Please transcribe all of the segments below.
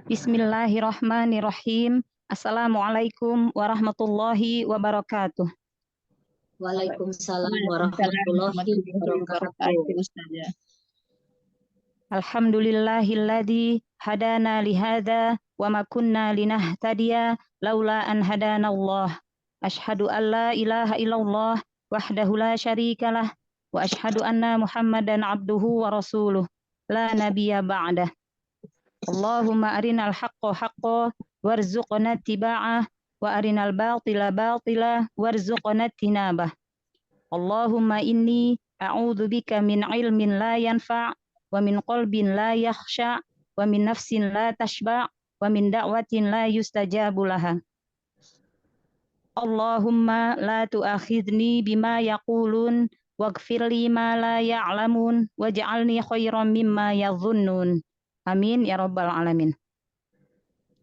Bismillahirrahmanirrahim. Assalamualaikum warahmatullahi wabarakatuh. Waalaikumsalam warahmatullahi wabarakatuh. Ustazah. Alhamdulillahilladzi hadana lihada wa ma kunna linahtadiya laula an hadanallah. Asyhadu an la ilaha illallah wahdahu la syarikalah wa asyhadu anna Muhammadan abduhu wa rasuluh la nabiyya ba'dah. Allahumma arinal haqqa haqqa warzuqna tiba'ah wa arinal batila batila warzuqna tinabah. Allahumma inni a'udzu bika min ilmin la yanfa' wa min qalbin la yakhsha wa min nafsin la tashba' wa min da'watin la yustajabu laha. Allahumma la tu'akhidni bima yaqulun waghfir li ma la ya'lamun waj'alni khairan mimma yadhunnun. Amin ya rabbal alamin.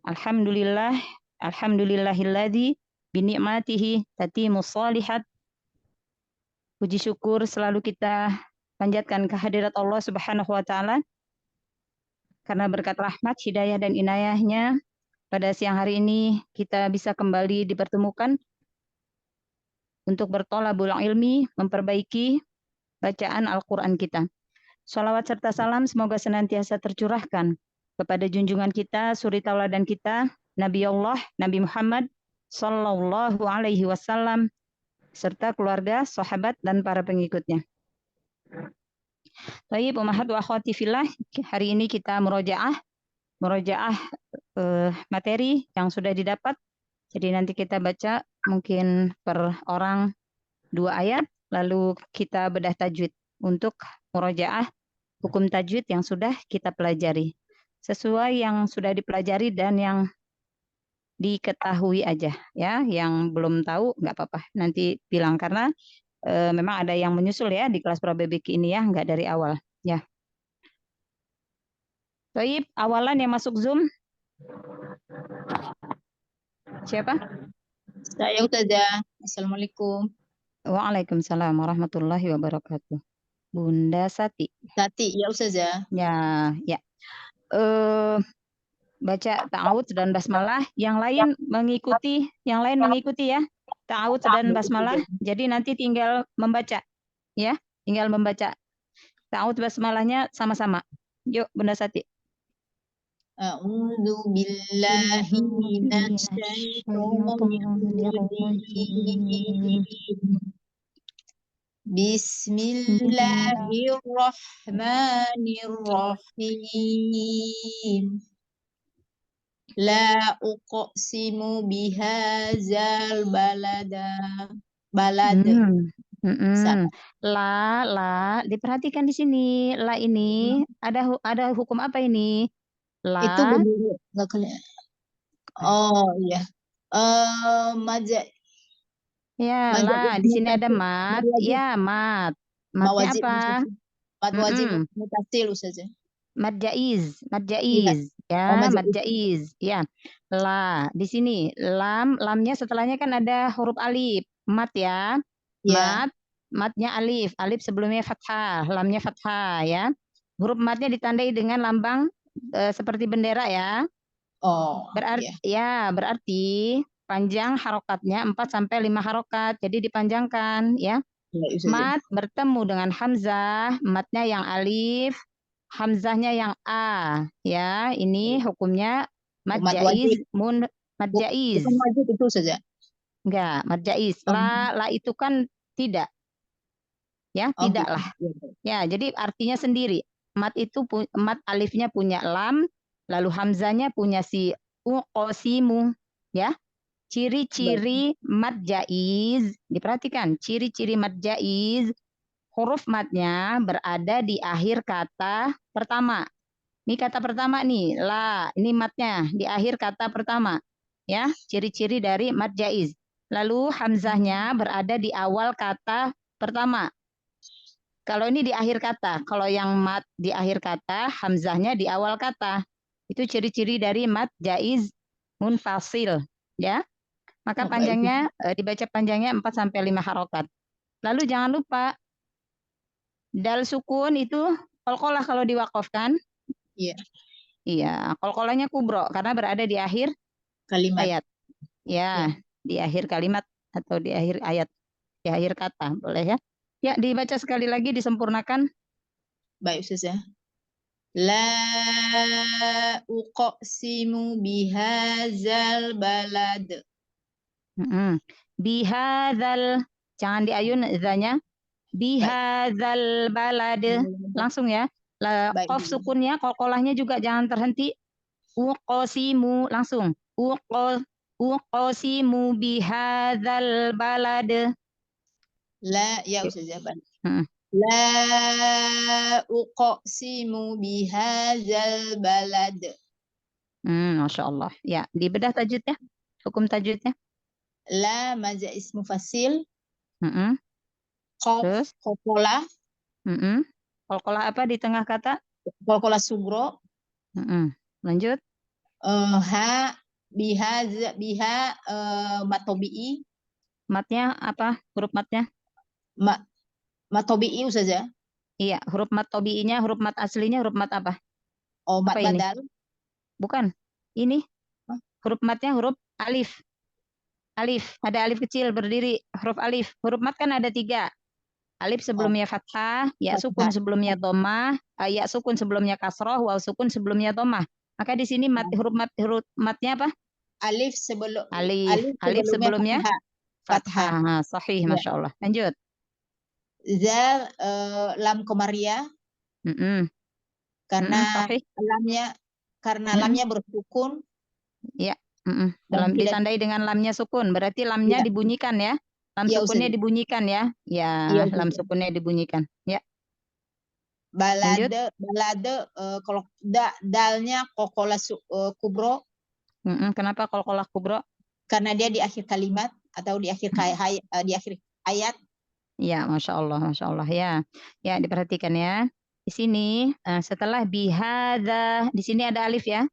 Alhamdulillah, alhamdulillahilladzi bi ni'matihi tatimmus shalihat. Puji syukur selalu kita panjatkan kehadirat Allah Subhanahu wa taala karena berkat rahmat, hidayah dan inayahnya pada siang hari ini kita bisa kembali dipertemukan untuk bertolabul ilmi, memperbaiki bacaan Al-Qur'an kita. Shalawat serta salam semoga senantiasa tercurahkan kepada junjungan kita, suri tauladan kita, Nabi Allah, Nabi Muhammad sallallahu alaihi wasallam serta keluarga, sahabat dan para pengikutnya. Baik, ummahat wa akhwati fillah, hari ini kita murojaah materi yang sudah didapat. Jadi nanti kita baca mungkin per orang 2 ayat, lalu kita bedah tajwid untuk murojaah hukum tajwid yang sudah kita pelajari. Sesuai yang sudah dipelajari dan yang diketahui aja ya, yang belum tahu nggak apa-apa, nanti bilang karena memang ada yang menyusul ya di kelas probebiki ini ya, nggak dari awal ya. Baik, awalan yang masuk Zoom siapa? Saya Ustazah. Assalamualaikum. Waalaikumsalam warahmatullahi wabarakatuh. Bunda Sati. Sati, ya Ustazah. Ya. Baca ta'awudz dan basmalah, yang lain mengikuti ya. Ta'awudz dan basmalah. Jadi nanti tinggal membaca ya, tinggal membaca. Ta'awudz basmalahnya sama-sama. Yuk Bunda Sati. A'udzu billahi minasyaitonir rajim. Bismillahirrahmanirrahim. La uqsimu bihadzal balad. La, diperhatikan di sini. La ini ada hukum apa ini? La. Itu enggak kelihatan. Oh iya. Ya, la di sini ada mat. Ya, mat. Matnya apa? Mat wajib mutasil saja. Mad jaiz. Ya, mad jaiz. Ya. La di sini lamnya setelahnya kan ada huruf alif. Mat ya. Matnya alif. Alif sebelumnya fathah, lamnya fathah ya. Huruf matnya ditandai dengan lambang seperti bendera ya. Oh. Berarti panjang harokatnya 4-5 harokat. Jadi dipanjangkan ya. Mat bertemu dengan hamzah, matnya yang alif, hamzahnya yang a ya. Ini hukumnya mad jaiz mad jaiz. Bukan wajib itu saja. Enggak, mad jaiz. La itu kan tidak. Ya, tidaklah. Ya, jadi artinya sendiri. Mat alifnya punya lam, lalu hamzahnya punya si uqsimu ya. Ciri-ciri mad jaiz, diperhatikan, ciri-ciri mad jaiz, huruf matnya berada di akhir kata pertama. Ini kata pertama nih, la, ini matnya di akhir kata pertama. Ya, ciri-ciri dari mad jaiz. Lalu hamzahnya berada di awal kata pertama. Kalau ini di akhir kata, kalau yang mat di akhir kata, hamzahnya di awal kata. Itu ciri-ciri dari mad jaiz munfasil, ya. Maka panjangnya dibaca panjangnya 4-5 harokat. Lalu jangan lupa dal sukun itu qalqalah kalau diwaqafkan. Iya. Iya, qalqalahnya kubro karena berada di akhir Kalimat. ayat. Ya, di akhir kalimat atau di akhir ayat, di akhir kata, boleh ya? Ya, dibaca sekali lagi, disempurnakan. Baik, Ustazah. La uqsimu bihadzal balad. Bihadzal, jangan diayun zanya. Bihadzal balad, langsung ya. Baik. Qaf sukunnya, qalqalahnya juga jangan terhenti. Uqsimu, langsung. Uqsimu bihadzal balad. La, ya Ustazah. Hmm. La uqsimu bihadzal balad. Masya Allah. Ya, dibedah tajwidnya, hukum tajwidnya. La maza ismu fasil. Qaf Terus, qalqalah. qalqalah apa di tengah kata? Qalqalah sugro. Lanjut. Ha biha matobi'i. Matnya apa? Huruf matnya? Matobi'i Ustazah. Iya, huruf mat tobi'inya, huruf mat aslinya, huruf mat apa? Oh, mat Apa ini? badal. Bukan. Ini huruf matnya huruf alif. Alif, ada alif kecil berdiri, huruf alif. Huruf mat kan ada 3. Alif sebelumnya fathah, ya sukun sebelumnya dhammah, ya sukun sebelumnya kasroh, waw sukun sebelumnya dhammah. Maka di sini huruf matnya apa? Alif sebelum Alif sebelumnya fathah. Nah, sahih, Ya. Masya Allah. Lanjut. Zal lam komariah. Karena Sahih. lamnya bersukun. Ya. Ditandai dengan lamnya sukun, berarti lamnya dibunyikan ya. Lam sukunnya dibunyikan ya. Ya, lam sukunnya dibunyikan. Ya. Balade kalau dalnya qalqalah kubro. Kenapa qalqalah kubro? Karena dia di akhir kalimat atau di akhir ayat. Ya, Masya Allah ya. Ya, diperhatikan ya. Di sini setelah bihadza, di sini ada alif ya.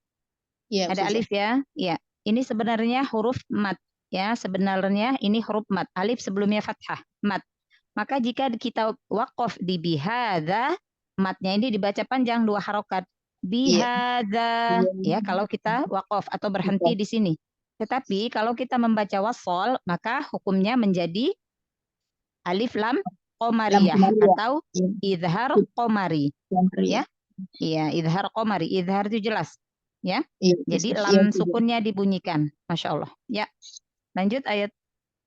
Ya, ada alif ya. Ya, ini sebenarnya huruf mat ya. Sebenarnya ini huruf mat. Alif sebelumnya fathah, mat. Maka jika kita waqaf di bihadza, matnya ini dibaca panjang 2 harokat. Bihadza ya, kalau kita waqaf atau berhenti di sini. Tetapi kalau kita membaca wasol, maka hukumnya menjadi alif lam qomariyah atau idhar qomari. Ya. Iya, idhar qomari. Idhar itu jelas. Ya. Jadi lam sukunnya dibunyikan. Masya Allah. Ya. Lanjut ayat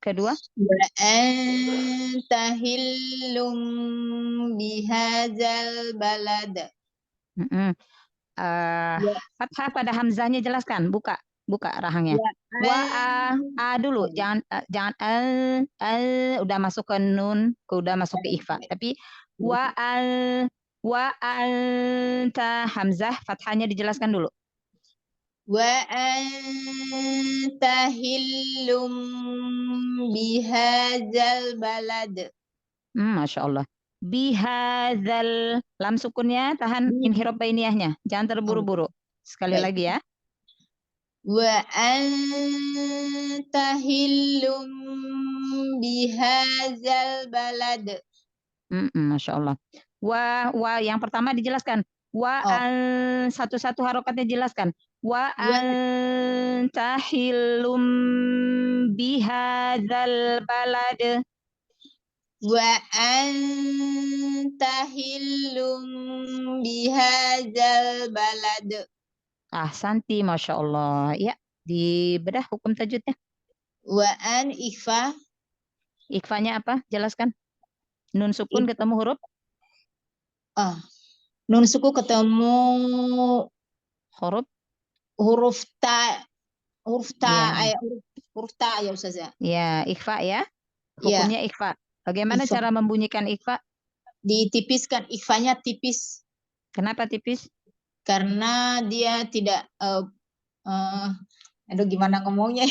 kedua. Wa antahillum bihadzal balad. Fathah pada hamzahnya jelaskan. Buka rahangnya. A dulu, jangan udah masuk ke nun, udah masuk ke ikhfa. Tapi wa anta hamzah fathahnya dijelaskan dulu. Wa antahillum bihadzal balad. Masya Allah. Bihadzal, lam sukunnya tahan inhirab bainiyahnya, jangan terburu-buru. Sekali lagi ya. Wa antahillum bihadzal balad. Masya Allah. Wa yang pertama dijelaskan. Satu-satu harokatnya jelaskan. Wa antahillum bihadzal balad. Wa antahillum bihadzal balad. Santi, Masya Allah. Ya, dibedah hukum tajwidnya. Wa an ikhfa. Ikhfanya apa? Jelaskan. Nun sukun ketemu huruf? Nun sukun ketemu huruf ta. Huruf ta ya Ustazah. Ya, ikhfa ya. Hukumnya ikhfa. Bagaimana cara membunyikan ikhfa? Ditipiskan, ikhfanya tipis. Kenapa tipis? Karena dia tidak aduh gimana ngomongnya.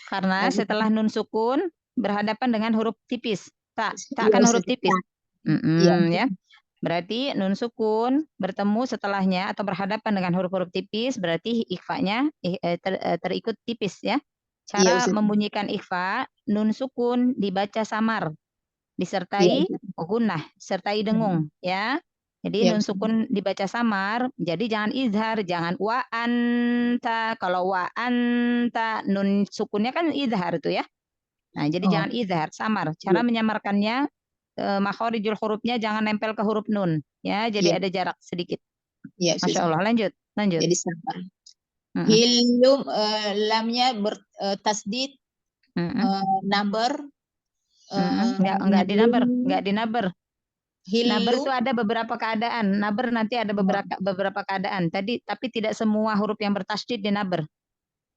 Karena setelah nun sukun berhadapan dengan huruf tipis. Tak akan huruf tipis. Ya. Berarti nun sukun bertemu setelahnya atau berhadapan dengan huruf-huruf tipis, berarti ikhfanya terikut tipis ya. Cara membunyikan ikhfa, nun sukun dibaca samar, disertai gunnah, sertai dengung ya. Jadi Ya, nun Ustazah. sukun dibaca samar, jadi jangan izhar, jangan wa anta. Kalau wa anta nun sukunnya kan izhar tuh ya. Nah, jadi Oh, jangan izhar, samar. iya, Cara menyamarkannya makhorijul hurufnya jangan nempel ke huruf nun ya, iya, jadi ada jarak sedikit. iya, Masya Ustazah. Allah, lanjut, lanjut. Jadi sabar. Mm-mm, Hilum lamnya bertasdid mm-mm, number mm-mm. Nggak dinaber, nggak dinaber. Naber hilum. itu ada beberapa keadaan. Naber nanti ada beberapa keadaan. Tadi tapi tidak semua huruf yang bertasydid dinaber.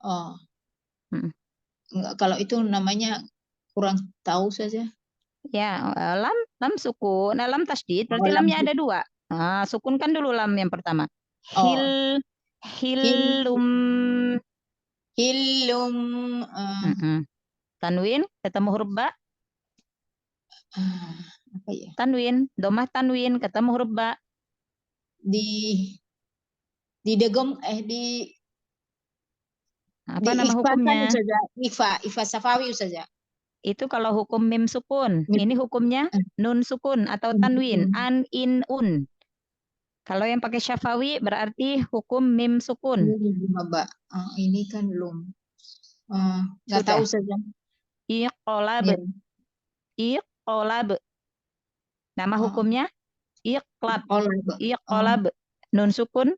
Oh, Mm. enggak, kalau itu namanya kurang tahu saja. Ya, lam sukun. Nah, lam tasydid Oh, berarti lam. lamnya ada dua. Nah, sukunkan dulu lam yang pertama. Oh, hil, Hilum. hilum Mm-mm. Tanwin ketemu huruf ba. apa ya? Tanwin, domah tanwin ketemu huruf ba. Di degem Apa di nama ikhfakan hukumnya? saja. Ikhfa Safawi saja. Itu kalau hukum mim sukun. Ini hukumnya nun sukun atau tanwin. An, in, un. Kalau yang pakai syafawi berarti hukum mim sukun. Ini kan belum. Nggak Sudah. tahu saja. Iqolab. Ya. Iqolab. Nama hukumnya iqlab. Iqolab. Nun sukun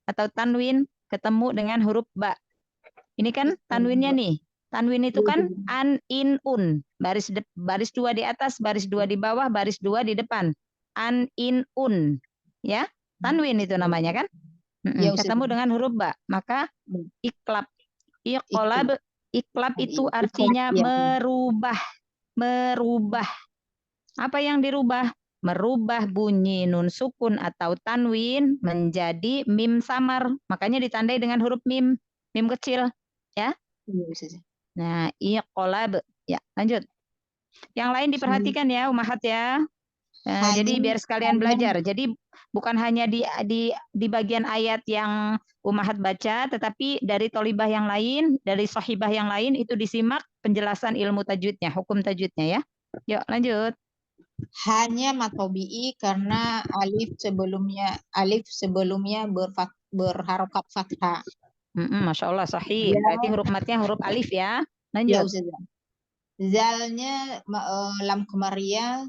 atau tanwin ketemu dengan huruf ba. Ini kan tanwinnya nih. Tanwin itu kan an, in, un. Baris dua di atas, baris dua di bawah, baris dua di depan. An, in, un. Ya, tanwin itu namanya kan. Ya, Ketemu dengan huruf ba. Maka iklab. Iqolab. Iklab itu artinya ya. merubah. Merubah. Apa yang dirubah? Merubah bunyi nun sukun atau tanwin menjadi mim samar. Makanya ditandai dengan huruf mim. Mim kecil. Ya. Nah, iqolab. Ya, lanjut. Yang lain diperhatikan ya, Umahat ya. Jadi biar sekalian belajar. Jadi bukan hanya di bagian ayat yang Umahat baca, tetapi dari tolibah yang lain, dari sahibah yang lain itu disimak penjelasan ilmu tajwidnya, hukum tajwidnya ya. Yuk lanjut. Hanya matobi'i karena alif sebelumnya berharokat fathah. Masya Allah sahih. Ya. Berarti huruf matnya huruf alif ya. Ya, Lanjut. Ustazah. Zalnya lam kemaria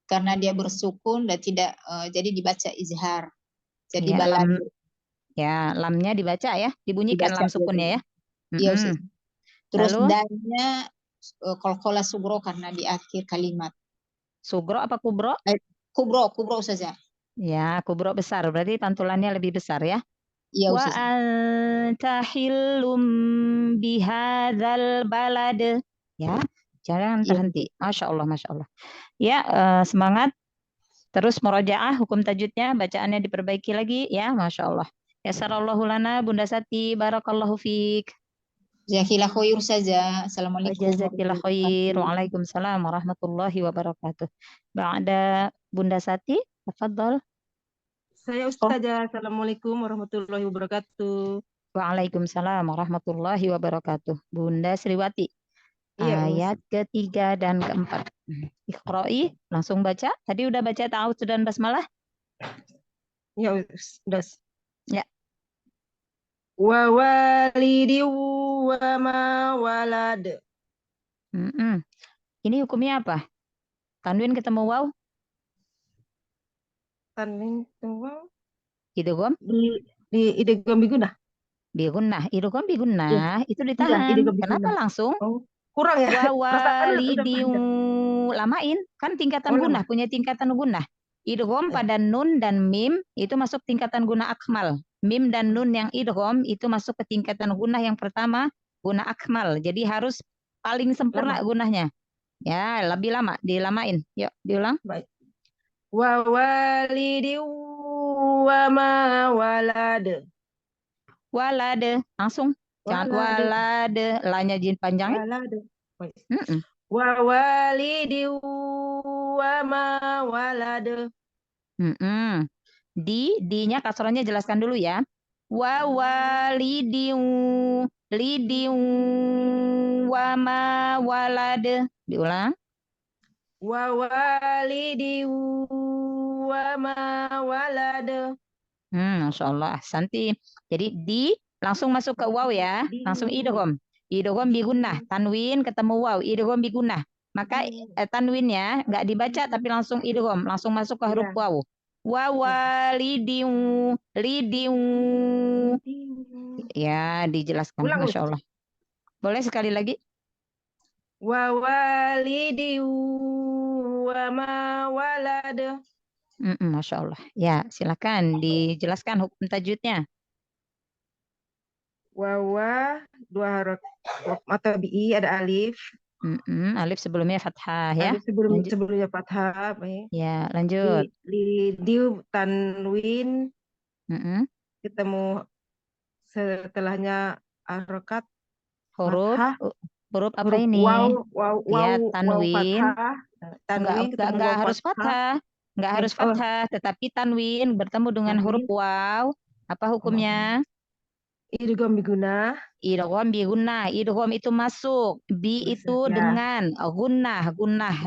karena dia bersukun dan tidak jadi dibaca izhar. Jadi Ya, balad. Ya, lamnya dibaca ya, dibunyikan Dibaca lam sukunnya ya. Iya, Ustaz. Terus Lalu dalnya qalqalah sugro karena di akhir kalimat. sugro apa kubro? Kubro saja. Ya, kubro besar, berarti pantulannya lebih besar ya. Iya, Wa Ustaz. anta hillum bihadzal balad. Ya, jangan terhenti. Masya Allah, Masya Allah. Ya, semangat. Terus murojaah hukum tajwidnya, bacaannya diperbaiki lagi ya, Masya Allah. Yasarallahu lana Bunda Sati, barakallahu fiik. Jazakallah khair saja. Assalamualaikum Jazakillah khair. Waalaikumsalam warahmatullahi wabarakatuh. Ba'da Bunda Sati, tafadhol. Saya Ustazah. Assalamualaikum warahmatullahi wabarakatuh. Waalaikumsalam warahmatullahi wabarakatuh. Bunda Sriwati. Iya, Ayat ketiga dan keempat. Iqra'i, langsung baca. Tadi udah baca ta'awudz dan basmalah? Ya, udah. Ya. Wa walidi wa ma walad. Ini hukumnya apa? Tanwin ketemu waw? Tanwin wow. Idgham? Di idgham bigunnah. Bigunnah, idgham bigunnah itu Iya, ditahan. idgham Kenapa bigunnah. langsung? Oh, kurang ya? Perasaan udah panjang. Lamain kan tingkatan gunnah, punya tingkatan gunnah. Idgham pada nun dan mim itu masuk tingkatan gunnah akmal. Mim dan nun yang idgham itu masuk ke tingkatan gunnah yang pertama, gunnah akmal. Jadi harus paling sempurna gunnahnya. Ya, lebih lama dilamain. Yuk, diulang. Baik. Wa walidi wa ma walad. Walade, langsung. Jangan walade, lanya jin panjang. Walade. Wa walidi wa ma walad. Di-nya kasrohnya jelaskan dulu ya. Wa walidiu, lidiu, wa ma walad. Diulang. Wa walidiu wa ma walad. Masya Allah, Santi. Jadi di langsung masuk ke waw ya, langsung idgham. Idgham bi gunnah, tanwin ketemu waw, idgham bi gunnah. Maka tanwinnya nggak dibaca tapi langsung idgham, langsung masuk ke huruf waw. Wawalidiu, lidiu. Ya, dijelaskan. Ulang, Masya Allah. Boleh sekali lagi? Wawalidiu wa ma walad. Masya Allah. Ya, silakan dijelaskan hukum tajwidnya. Wawa dua huruf mata bi ada alif. Alif sebelumnya fathah ya. Alif sebelumnya fathah. Ya, lanjut. Lidiu tanwin. Ketemu setelahnya harokat huruf apa huruf ini? Wow, tanwin. Tanwin enggak harus fathah. Enggak harus fathah, tetapi tanwin bertemu dengan huruf waw. Apa hukumnya? Idgham bi gunnah. Idgham bi gunnah. Idgham itu masuk. Bi itu dengan gunnah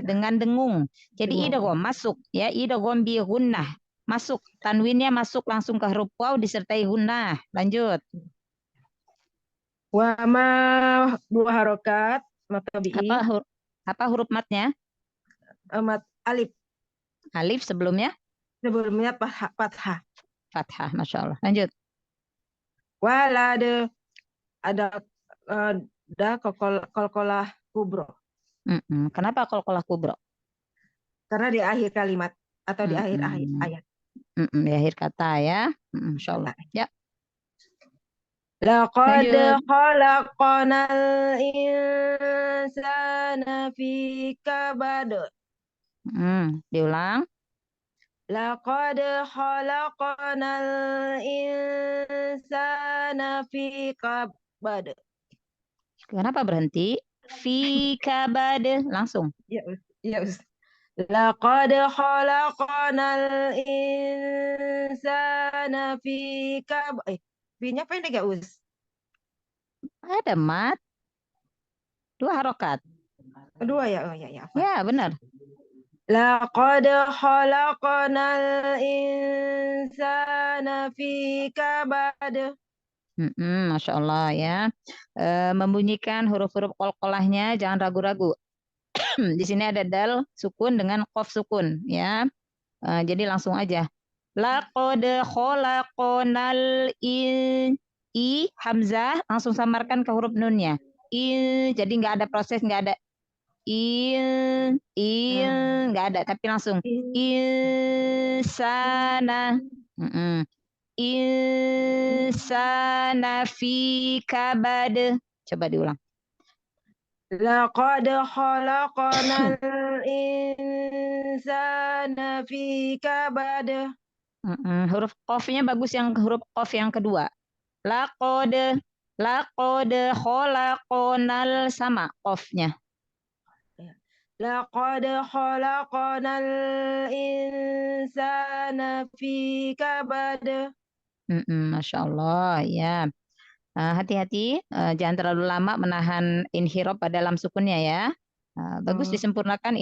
dengan dengung. Jadi idgham masuk ya, idgham bi gunnah. Masuk. Tanwinnya masuk langsung ke huruf waw disertai gunnah. Lanjut. Wa ma dua harokat mata bi. Apa huruf matnya? Mat alif. Alif sebelumnya? Sebelumnya fathah. Fathah, Masya Allah. Lanjut. Walad ada kolkolah kubro. Kenapa kolkolah kubro? Karena di akhir kalimat atau di akhir ayat. Di akhir kata ya. Masya Allah. Ya. Laqad khalaqnal insana fi kabad. Diulang. Laqad khalaqnal insana fi kabad. Kenapa berhenti? Fi kabad. Langsung. Ya, Laqad khalaqnal insana fi kabad. Fi-nya pendek ya, Us? Ada mat. 2 harokat. Kedua ya? Oh ya. Ya, benar. Laqad khalaqnal insana fi kabad. Masya Allah ya. Membunyikan huruf-huruf qalqalahnya jangan ragu-ragu. Di sini ada dal sukun dengan qaf sukun ya. Jadi langsung aja. Laqad khalaqnal i hamzah langsung samarkan ke huruf nunnya. Jadi nggak ada proses, nggak ada nggak ada, tapi langsung insana. Insana fi kabad. Coba diulang. Laqad khalaqnal insana fi kabad. Huruf qafnya bagus, yang huruf qaf yang kedua. Laqad khalaqnal sama qafnya. Laqad khalaqnal insana fi kabad. Masya Allah ya. Hati-hati, jangan terlalu lama menahan inhirop pada lam sukunnya ya. Bagus disempurnakan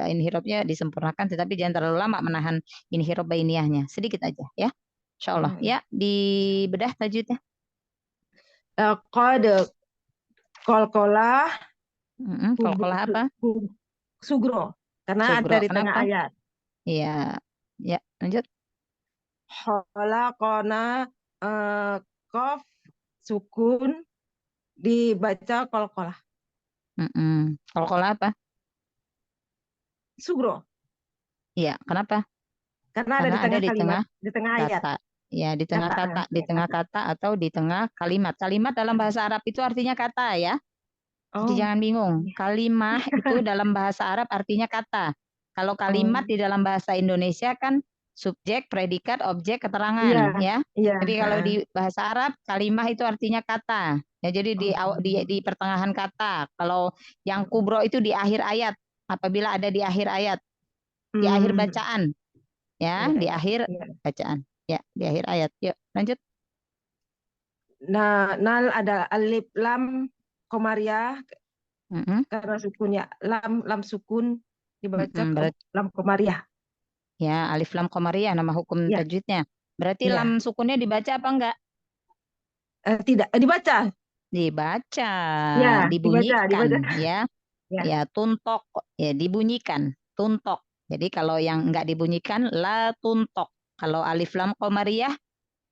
inhiropnya disempurnakan, tetapi jangan terlalu lama menahan inhirop bainiyahnya. Sedikit aja ya. Insya Allah. Ya, dibedah tajwidnya. Qad qalqalah. Qalqalah apa? Sugro. Karena Sugro. ada di tengah ayat. Iya. Ya, lanjut. Khalaqna qaf sukun dibaca qalqalah. Qalqalah apa? Sugro. Iya, kenapa? Karena ada di tengah ayat. Kata. Ya, di tengah kata, di tengah kata atau di tengah kalimat. Kalimat dalam bahasa Arab itu artinya kata ya. Jadi jangan bingung. Kalimah itu dalam bahasa Arab artinya kata. Kalau kalimat di dalam bahasa Indonesia kan subjek, predikat, objek, keterangan ya. Jadi kalau di bahasa Arab kalimah itu artinya kata. Ya, jadi di pertengahan kata. Kalau yang kubro itu di akhir ayat. Apabila ada di akhir ayat. Di akhir bacaan. Ya, di akhir bacaan. Ya, di akhir ayat. Yuk, lanjut. Nah, nal ada alif lam komariah. Karena sukunnya lam sukun dibaca lam komariah. Ya, alif lam qamariyah nama hukum Ya. tajwidnya. Berarti Ya. lam sukunnya dibaca apa enggak? Tidak, dibaca. Dibaca, Ya, dibunyikan dibaca. ya. Ya. Ya, tuntok ya dibunyikan, tuntok. Jadi kalau yang enggak dibunyikan la tuntok. Kalau alif lam qamariyah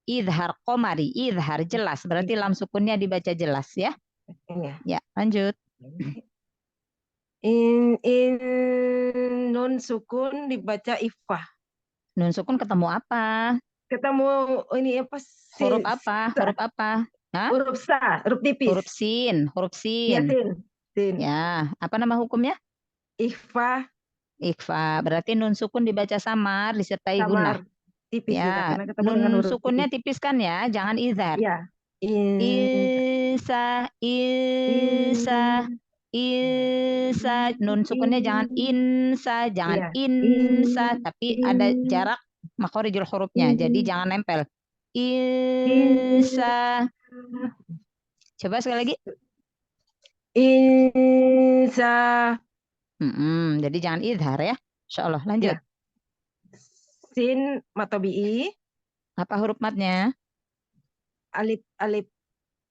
idhar qamari, idhar jelas. Berarti lam sukunnya dibaca jelas ya. Ya. Ya, lanjut. Nun sukun dibaca ifah. Nun sukun ketemu apa? Ketemu ini apa sih? Huruf apa? Huruf apa? Hah? Huruf sa, huruf tipis. Huruf sin, huruf Ya, sin. sin. Ya, apa nama hukumnya? Ikhfa. Ikhfa. Berarti nun sukun dibaca samar disertai gunnah. Samar. Tipis ya, Ya, karena ketemu dengan nun huruf sukunnya tipis. tipiskan ya, jangan izhar. Ya. Isa, isa, isa. Nun sukunnya jangan insa, jangan Iya. insa, tapi ada jarak makhorijul hurufnya. Jadi jangan nempel. Isa. Coba sekali lagi. Insa. Jadi jangan izhar ya. Insyaallah. Lanjut. Ya. Sin matobi'i. Apa huruf matnya? Alif. Alif.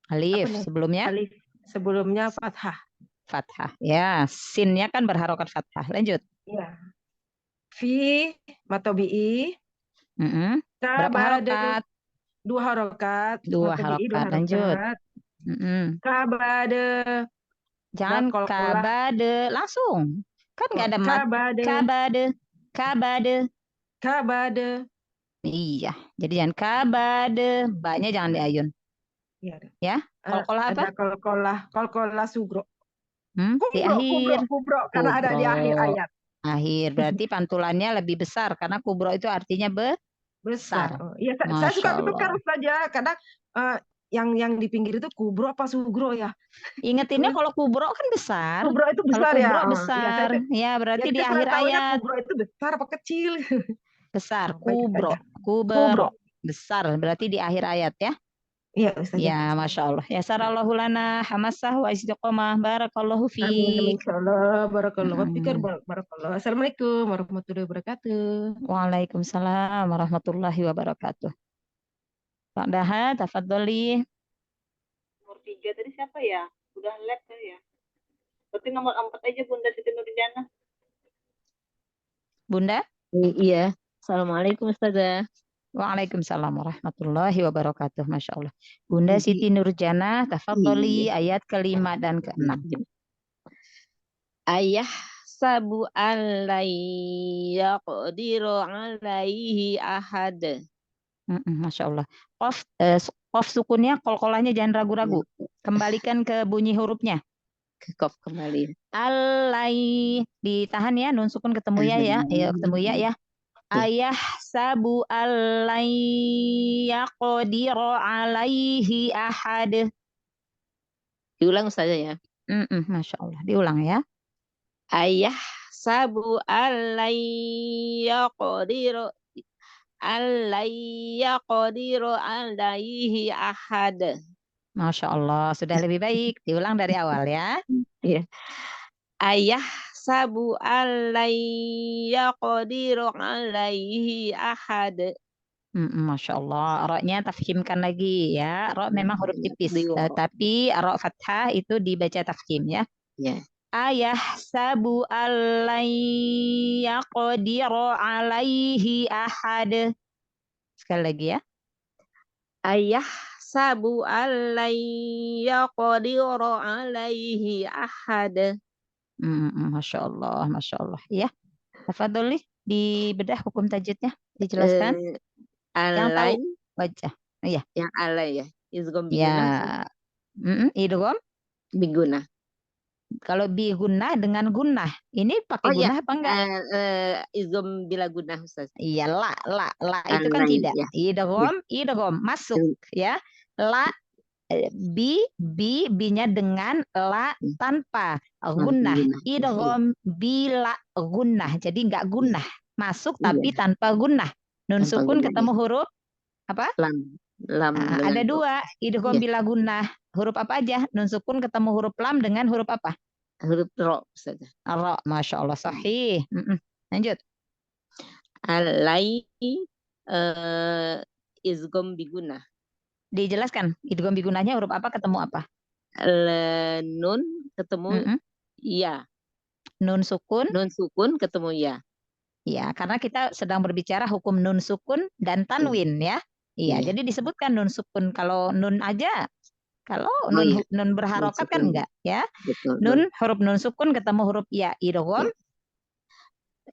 Apa nih? Sebelumnya? Alif. Sebelumnya fathah. Fathah. Ya, sinnya kan berharokat fathah. Lanjut. Ya. Fi matobi'i. Berapa harokat? 2 harokat. Dua Matobi'i 2 harokat. Lanjut. harokat. Kabade. Jangan kabade langsung. Kan nggak ada mat. Kabade. Iya. Jadi jangan kabade. Ba-nya jangan diayun. Iya. Ya. Qalqalah apa? Ada qalqalah sugro. Di akhir. Kubro. Karena ada di akhir ayat. Akhir. Berarti pantulannya lebih besar. Karena kubro itu artinya besar. Iya, saya suka tukar saja. Kadang yang di pinggir itu kubro apa sugro ya? Ingetinnya kalau kubro kan besar. Kubro itu besar kalau ya. Kubro besar. Ya, berarti di akhir ayat. Kubro itu besar apa kecil? Besar. Kubro. Besar. Berarti di akhir ayat ya. Iya, Ustazah. Ya, Masya Allah. Ya, sarallahu lana hamassah wa istiqomah. Barakallahu fiik. Amin. Insyaallah. Barakallahu fikir. Barakallahu. Assalamualaikum warahmatullahi wabarakatuh. Waalaikumsalam warahmatullahi wabarakatuh. Pak Daha, tafadholi. Nomor 3 tadi siapa ya? Udah lab ya. Berarti nomor 4 aja Bunda Siti Nurjana. Bunda? Iya. Assalamualaikum Ustazah. Waalaikumsalam warahmatullahi wabarakatuh. Masya Allah. Bunda Siti Nurjana, tafadholi ayat ke-5 dan ke-6. Ayah sabu alai yaqdiru alaihi ahad. Masya Allah. Qaf sukunnya, qalqalahnya jangan ragu-ragu. Kembalikan ke bunyi hurufnya. Ke qaf kembali. Alai. Ditahan ya, nun sukun ketemu ya. Ayo ketemu ya. Ayah sabu alai yaqdiru alaihi ahad. Diulang saja ya. Masya Allah. Diulang ya. Ayah sabu alai yaqdiru alaihi ahad. Masya Allah. Sudah lebih baik. Diulang dari awal ya. Iya. Ayah sabu alai yaqdiru alaihi ahad. Masya Allah. Roknya tafkhimkan lagi ya. Rok memang huruf tipis. Tapi rok fathah itu dibaca tafkhim ya. Ya. Ayah sabu alai yaqdiru alaihi ahad. Sekali lagi ya. Ayah sabu alai yaqdiru alaihi ahad. Masya Allah, Masya Allah. Ya, tafadholi dibedah hukum tajwidnya, dijelaskan. Alai baca. Iya. Yang alai ya. Idgham biguna. Ya. Idgham biguna. Kalau bigunnah dengan gunnah. Ini pakai gunnah apa enggak? Idgham bila gunnah Ustaz. Iya, la itu kan tidak. Ya. Idgham masuk ya. La bi-nya dengan la tanpa gunnah. Idgham bila gunnah. Jadi enggak gunnah. Masuk tapi tanpa gunnah. Nun sukun ketemu huruf apa? Lam. Ada 2. Idgham bila gunnah. Huruf apa aja? Nun sukun ketemu huruf lam dengan huruf apa? Huruf ro saja. Ro, Masya Allah, sahih. Lanjut. Alai izgom biguna. Dijelaskan idgham bigunahnya huruf apa ketemu apa? Nun ketemu Mm-mm. ya. Nun sukun. Nun sukun ketemu ya. Ya, karena kita sedang berbicara hukum nun sukun dan tanwin ya. Iya, Iya. jadi disebutkan nun sukun. Kalau nun aja, kalau Oh iya, nun nun berharokat kan sukun. enggak ya. Betul, nun. Huruf nun sukun ketemu huruf ya idgham. Ya.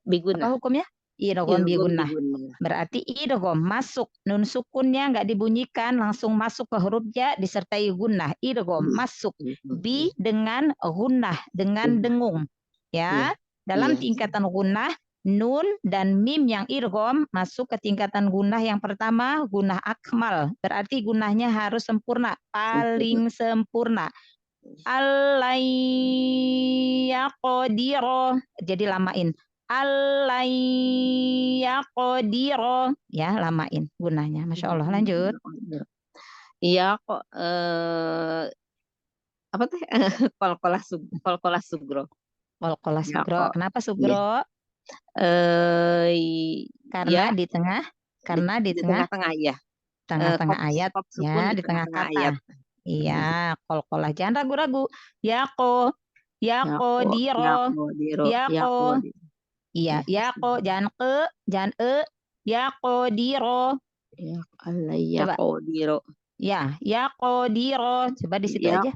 Biguna. Apa hukumnya? Idgham Izgom bigunah. biguna. Berarti idgham masuk, nun sukunnya enggak dibunyikan, langsung masuk ke huruf ya disertai gunnah. Idgham masuk bi dengan gunnah, dengan Gunnah. dengung. Iya. Ya. Dalam Iya. tingkatan gunnah, nun dan mim yang idgham masuk ke tingkatan gunnah yang pertama, gunnah akmal. Berarti gunnahnya harus sempurna, paling sempurna. Alayyaqdiro. Jadi lamain. Alayyaqdiro. Ya, lamain gunanya. Masya Allah. Lanjut. Iya kok apa teh kolkolah sugro. Kolkolah Ya sugro. kok. Kenapa Iya. sugro? Karena Ya di tengah. Karena di tengah. tengah-tengah ya. Tengah-tengah Kop ayat. sukun Ya, di di tengah tengah-tengah kata. ayat. Iya, kolkolah. Jangan ragu-ragu. Yaqo. Yaqdiro. Yaqdiro. Yaqo. Iya, Iya. yaqo. Jangan ke. Jangan Yaqdiro. Ya Allah Coba. yaqdiro. Ya, yaqdiro. Coba di situ Ya aja.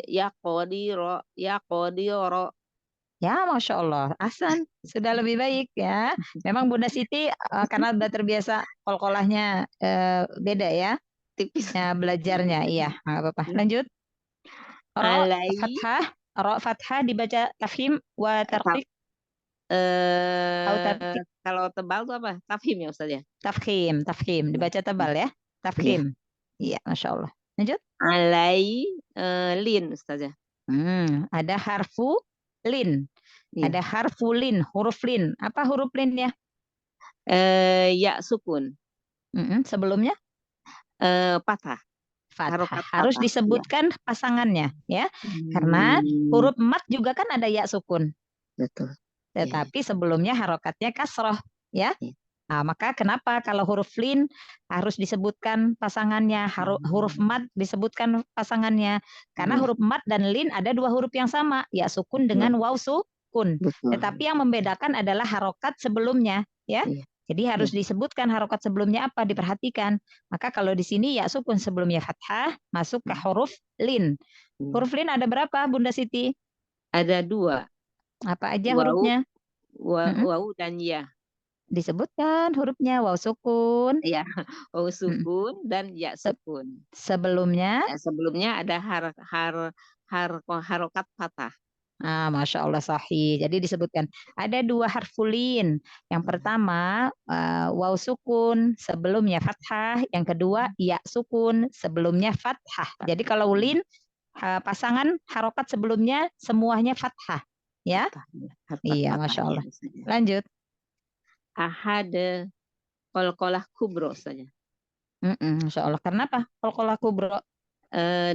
yaqdiro. Yaqdiro. Ya, Masya Allah. Ahsan. Sudah lebih baik ya. Memang Bunda Siti karena udah terbiasa kolkolahnya beda ya. Tipis. Ya, belajarnya. Iya, nggak apa-apa. Lanjut. Ro Alai fathah. Ro fathah dibaca tafhim wa tarqiq. Atau tarqiq. kalau tebal tuh apa? Tafhim ya Ustaz ya? Tafhim. Tafhim. Dibaca tebal ya. Tafhim. Iya, Masya Allah. Lanjut. Alai lin Ustaz ya? Ada harfu lin. Iya. Ada harfu lin, huruf lin. Apa huruf lin ya? Ya sukun. Sebelumnya? Patah. Fathah. Harokat Harus patah, disebutkan pasangannya ya. Karena huruf mat juga kan ada ya sukun. Betul. Tetapi sebelumnya harokatnya kasroh ya. Iya. Nah, maka kenapa kalau huruf lin harus disebutkan pasangannya, huruf mat disebutkan pasangannya. Karena huruf mat dan lin ada dua huruf yang sama, ya sukun dengan waw sukun. Betul. Tetapi yang membedakan adalah harokat sebelumnya ya. Iya. Jadi harus disebutkan harokat sebelumnya apa, diperhatikan. Maka kalau di sini ya sukun sebelumnya fathah masuk ke huruf lin. Huruf lin ada berapa Bunda Siti? Ada dua. Apa aja hurufnya? Waw dan ya. Disebutkan hurufnya waw sukun. Ya, waw sukun dan ya sukun. Sebelumnya? Ya, sebelumnya ada harokat fathah. Masya Allah sahih. Jadi disebutkan ada dua harfulin. Yang pertama waw sukun sebelumnya fathah. Yang kedua ya sukun sebelumnya fathah. Jadi kalau lin pasangan harokat sebelumnya semuanya fathah. Ya. Iya, Masya Allah. Lanjut. Ahad kolkolah kubro saja. Masya Allah. Kenapa kolkolah kubro?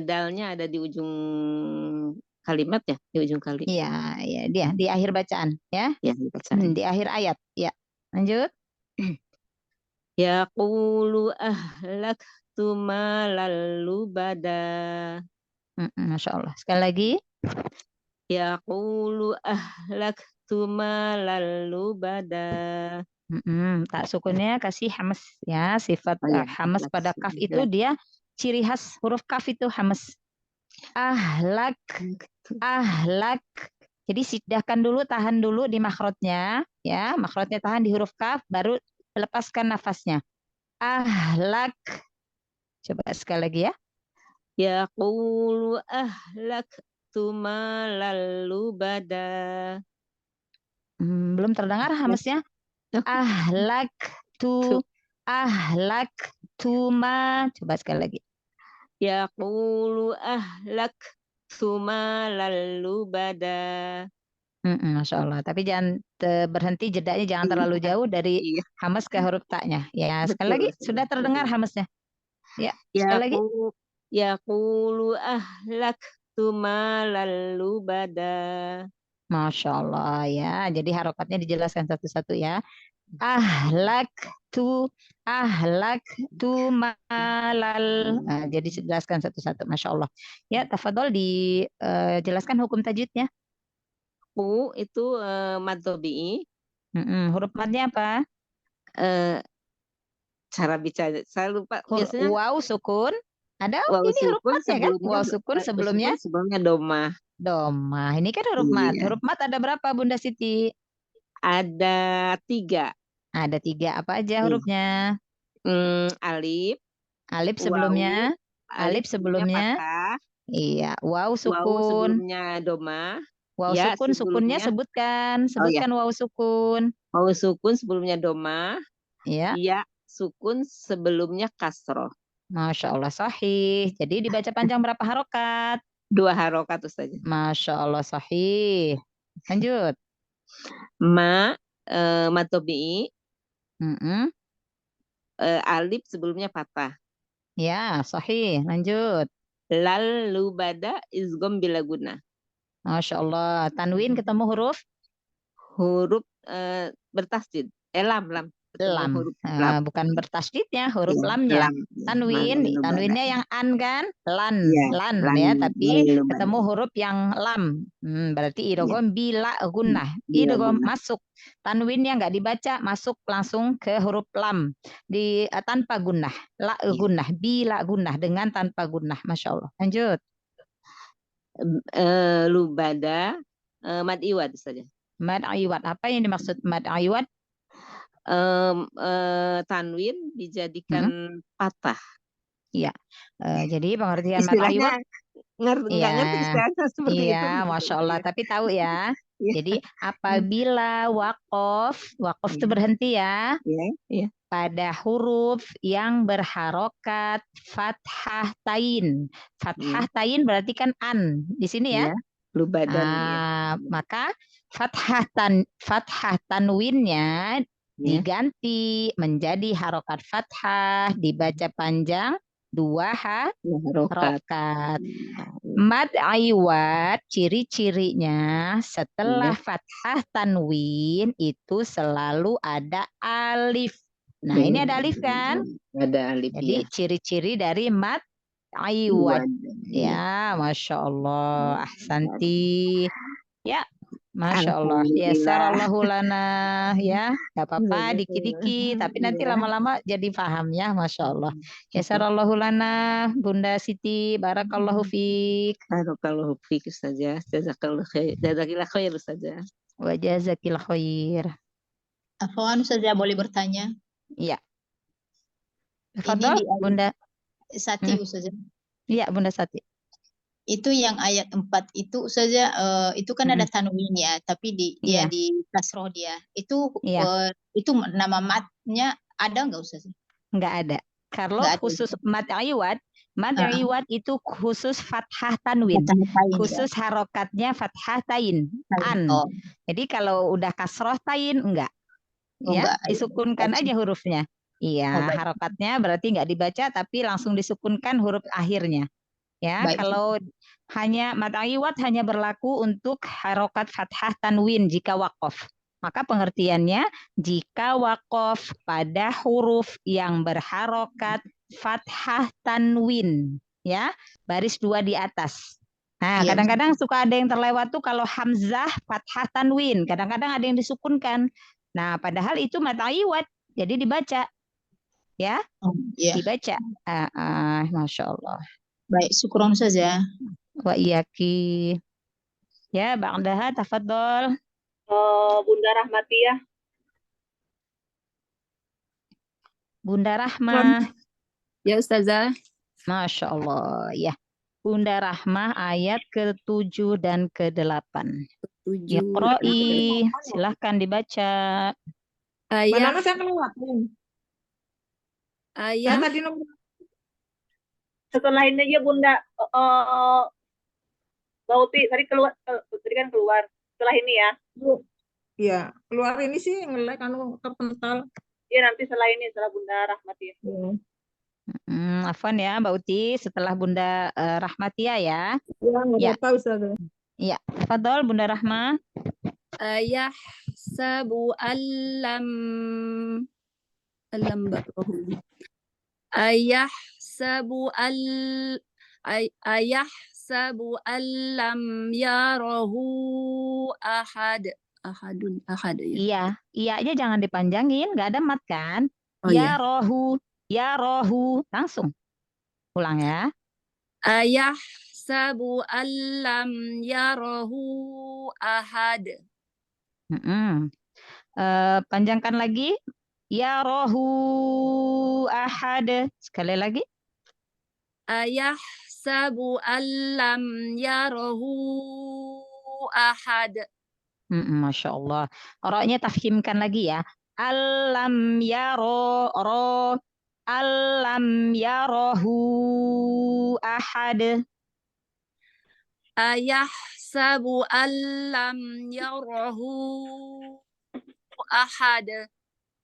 Dalnya ada di ujung kalimat ya, di ujung kalimat. Iya, iya, dia di akhir bacaan ya. Ya, bacaan. Di akhir ayat. Ya. Lanjut. Yaqulu ahlaktu malal lubada. Masya Allah. Sekali lagi. Yaqulu ahlaktu malal lubada. Tak sukunnya kasih hamas ya. Sifat hamas pada kaf itu dia ciri khas huruf kaf itu hamas. Ahlak. Jadi sidahkan dulu, tahan dulu di makhrajnya ya. Makhrajnya tahan di huruf kaf, baru lepaskan nafasnya. Ahlak. Coba sekali lagi ya. Yaqulu ahlaktu malal lubada. Belum terdengar hamasnya. Ahlaktu ma. Coba sekali lagi. Yaqulu ahlaktu malal lubada. Masya Allah. Tapi jangan berhenti, jedanya jangan terlalu jauh dari hamas ke huruf taknya. Ya, sekali lagi sudah terdengar hamasnya. Ya, sekali lagi. Yaqulu ahlaktu malal lubada. Masya Allah ya. Jadi harokatnya dijelaskan satu-satu ya. ahlak tu malal. Nah, jadi jelaskan satu-satu, masya Allah. Ya, tafadhol dijelaskan hukum tajwidnya. Hu itu mad tabi'i. Huruf madnya apa? Cara bicara saya lupa. Biasanya Waw sukun. Ada waw ini huruf sukun madnya kan? sebelumnya Waw sukun sebelumnya sebelumnya domah. domah. Ini kan huruf mad. Iya. Huruf mad ada berapa Bunda Siti? Ada 3. Ada 3. Apa aja Iya. hurufnya? Alif, Alif wawu, sebelumnya. alif sebelumnya sebelumnya. fathah, Iya. Waw wawu sukun. sebelumnya domah, Waw ya sukun. Sukunnya sebelumnya. sebutkan. Oh ya, Sebutkan waw sukun. wawu sukun sebelumnya domah, Iya. ya sukun sebelumnya kasroh. Masya Allah sahih. Jadi dibaca panjang berapa harokat? 2 harokat saja. Masya Allah sahih. Lanjut. Mad tabi'i, alif sebelumnya fathah. Ya, sahih. Lanjut. Lal lubada izgom bila guna. Masya Allah. Tanwin ketemu huruf Huruf bertasdid. Lam. Ketemu lam. huruf lam. Bukan bertasdidnya, huruf Iya, lamnya. lam. Tanwin, Lal lubada. tanwinnya yang an kan? Lan Iya, ya, tapi lal lubada. ketemu huruf yang lam. Berarti Iya. idgham bila gunnah. Bila Idgham gunnah. masuk. Tanwinnya nggak dibaca, masuk langsung ke huruf lam tanpa gunnah. La Iya. gunnah, bila gunnah dengan tanpa gunnah. Masya Allah. Lanjut. Lubada mad iwad saja. Mad iwad. Apa yang dimaksud mad iwad? Tanwin dijadikan patah. Iya. Jadi pengertian mad Istilahnya iwad nggak ngerti istilahnya seperti itu. Iya, Masya Allah. Tapi tahu ya. Iya. Jadi apabila wakof itu berhenti ya Iya. pada huruf yang berharokat fathah tain. Fathah tain berarti kan an di sini ya. Iya. Lubadan. Maka fathah tanwinnya diganti menjadi harokat fathah, dibaca panjang 2 harokat. Mad iwad ciri-cirinya setelah fathah tanwin itu selalu ada alif. Nah, ini ada alif kan? Ada alif. Jadi ciri-ciri dari mad iwad. Ya, Masya Allah. Ahsanti. Ya, Masya Allah. Ya, sarallahu lana. Ya, gak apa-apa dikit-dikit. Tapi nanti lama-lama jadi paham ya, Masya Allah. Ya, sarallahu lana. Bunda Siti, barakallahu fiik. Barakallahu fiik saja. Jazakallahu khair. Jazakillah khair saja. Wa jazakillah khair. Afwan saja boleh bertanya? Iya. Tafadhol, Bunda Sati saja. Iya, Bunda Sati. Itu yang ayat 4 itu saja itu kan ada tanwin ya, tapi dia di kasroh dia. Itu nama matnya ada nggak Ustaz? Nggak ada. Kalau khusus mad iwad itu khusus fathah tanwin. Khusus harokatnya fathah tain. An. Jadi kalau udah kasroh tain enggak. Ya, disukunkan aja hurufnya. Iya, harokatnya berarti nggak dibaca tapi langsung disukunkan huruf akhirnya. Ya, kalau hanya mad iwad hanya berlaku untuk harokat fathah tanwin jika waqaf. Maka pengertiannya jika waqaf pada huruf yang berharokat fathah tanwin, ya, baris 2 di atas. Nah, kadang-kadang suka ada yang terlewat tuh kalau hamzah fathah tanwin, kadang-kadang ada yang disukunkan. Nah, padahal itu mad iwad, jadi dibaca. Ya, dibaca. Masya Allah. Baik, syukron saja. Wa iyaki. Ya, ba'daha tafadhol. Bunda Rahmatiyah. Bunda Rahmah. Ya, Ustazah. Masya Allah. Ya. Bunda Rahmah ayat ke-7 dan ke-8. Iqra'i. Silahkan dibaca. Mana saya kelewat? Ayat tadi nomor setelah ini aja Bunda Bauti tadi keluar tadi kan keluar setelah ini ya. Iya, keluar ini sih ngelek terpental. Iya, nanti setelah ini setelah Bunda Rahmatia. Afwan ya Mbak Uti, setelah Bunda Rahmatia ya. Ya, nggak tahu Ustaz. Iya, tafadhol Bunda Rahmah. ayahsabu allam ayahsabu allam yarahu ahad ya. Iya, iya aja jangan dipanjangin, nggak ada mat kan? Oh ya. Ya rohu, langsung. Ulang ya. Ayahsabu allam yarahu ahad. Panjangkan lagi. Ya rohu ahad. Sekali lagi. Ayahsabu allam yarahu ahad. Masya Allah. Roknya tafhimkan lagi ya. Alam yaro ro. Alam yarohu ahad. Ayahsabu allam yarahu ahad.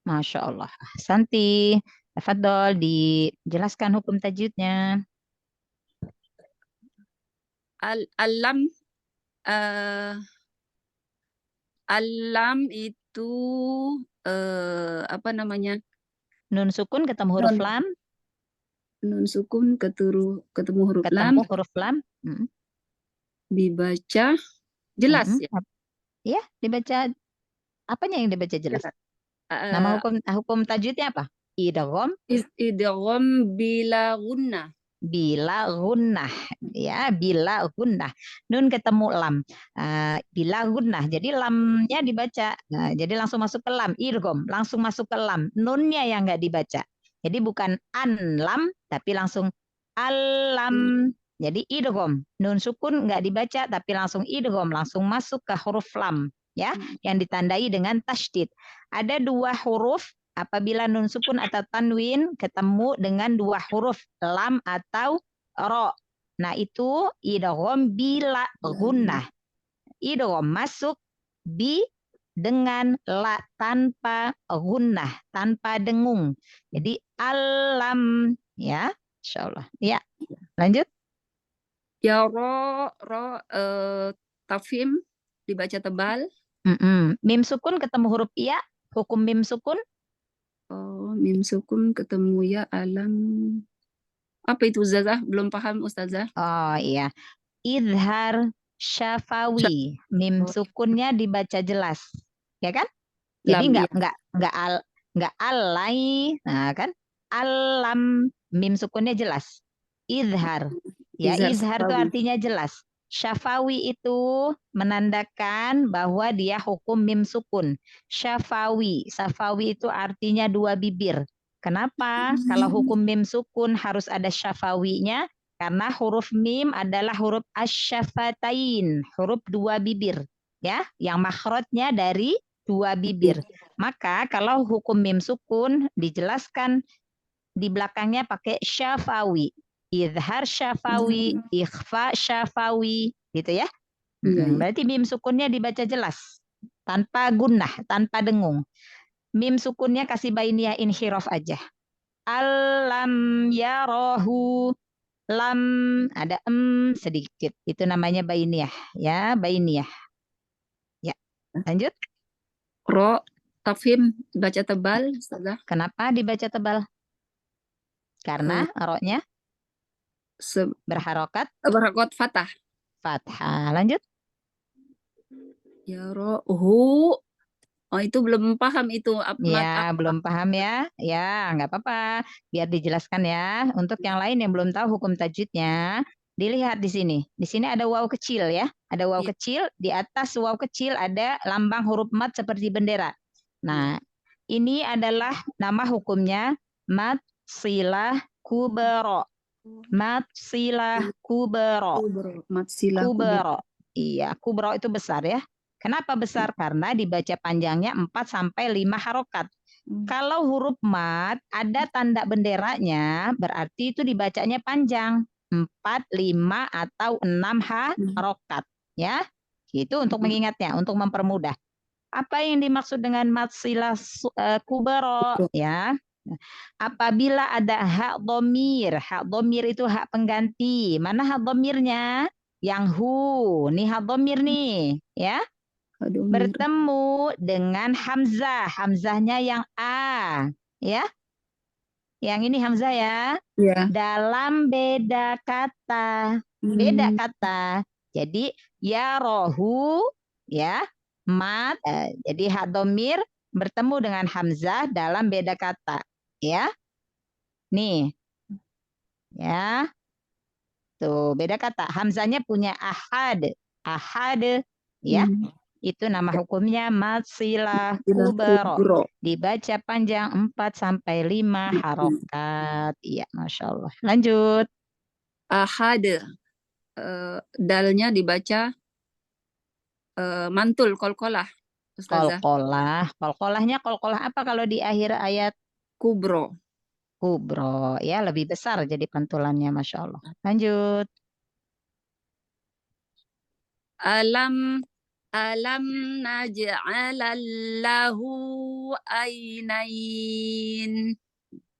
Masya Allah. Santi. Tafadhol dijelaskan hukum tajwidnya. Alam itu apa namanya? Nun sukun ketemu huruf lam. Nun sukun ketemu huruf lam. Huruf lam. Dibaca jelas ya. Iya, dibaca. Apanya yang dibaca jelas? Nama hukum tajwidnya apa? Idgham. Idgham bila gunnah. Bila gunnah, ya, bila gunnah. Nun ketemu lam. Bila gunnah. Jadi lamnya dibaca. Nah, jadi langsung masuk ke lam. Idgham, langsung masuk ke lam. Nunnya yang nggak dibaca. Jadi bukan an lam, tapi langsung alam. Jadi idgham. Nun sukun nggak dibaca, tapi langsung idgham, langsung masuk ke huruf lam. Ya, yang ditandai dengan tasydid. Ada dua huruf apabila nun sukun atau tanwin ketemu dengan dua huruf lam atau ro. Nah, itu idgham bila gunnah. Idgham masuk bi dengan la tanpa gunnah, tanpa dengung. Jadi alam ya, insyaallah. Ya. Lanjut. Ya ro tafhim dibaca tebal. Mim sukun ketemu huruf iya, hukum mim sukun. Oh, mim sukun ketemu ya alam. Apa itu Ustazah? Belum paham Ustazah. Oh iya. Idhar syafawi. Mim sukunnya dibaca jelas. Ya kan? Jadi enggak alai, nah kan? Alam, mim sukunnya jelas. Idhar. Ya, izhar itu artinya jelas. Syafawi itu menandakan bahwa dia hukum mim sukun. Syafawi. Syafawi itu artinya dua bibir. Kenapa? Kalau hukum mim sukun harus ada syafawinya. Karena huruf mim adalah huruf asyafatain. Huruf dua bibir. Ya, yang makhrajnya dari dua bibir. Maka kalau hukum mim sukun dijelaskan di belakangnya pakai syafawi. Izhar syafawi, ikhfa syafawi, gitu ya. Berarti mim sukunnya dibaca jelas, tanpa gunnah, tanpa dengung. Mim sukunnya kasih bainiyah inhiraf aja. Alam yarahu, lam ada sedikit, itu namanya bainiyah, ya bainiyah. Ya, lanjut. Ro tafhim baca tebal, Ustazah. Kenapa dibaca tebal? Karena roknya berharokat fathah. Fathah. Lanjut. Ya rohu. Oh, itu belum paham itu. Ya, belum paham ya. Ya, nggak apa-apa. Biar dijelaskan ya. Untuk yang lain yang belum tahu hukum tajwidnya, dilihat di sini. Di sini ada waw kecil ya. Ada waw kecil. Di atas waw kecil ada lambang huruf mat seperti bendera. Nah, ini adalah nama hukumnya mat silah kubro. Mat silah kubro. Kubro. Iya, kubro itu besar ya. Kenapa besar? Karena dibaca panjangnya 4 sampai 5 harokat. Kalau huruf mat ada tanda benderanya, berarti itu dibacanya panjang. 4, 5 atau 6 harokat. Ya, itu untuk mengingatnya, untuk mempermudah. Apa yang dimaksud dengan mat silah kubro? Ya. Apabila ada hak domir itu hak pengganti. Mana hak domirnya? Yang hu, nih hak domir nih, ya. Hadomir. bertemu dengan hamzah. Hamzahnya yang A, ya. Yang ini hamzah ya. Ya. Dalam beda kata. Beda kata. Jadi ya rohu, ya, mat. Jadi hadomir bertemu dengan hamzah dalam beda kata, ya. Nih, ya. Tuh, beda kata. Hamzahnya punya ahad. Ahad, ya. Itu nama hukumnya mad silah kubro. Dibaca panjang 4 sampai 5 harokat. Iya, Masya Allah. Lanjut. Ahad. Dalnya dibaca mantul, kolkolah. Ustazah. Kolkolah. Kolkolahnya kolkolah apa kalau di akhir ayat? Kubro. Kubro. Ya, lebih besar jadi pantulannya, Masya Allah. Lanjut. Alam naj'alallahu ainain.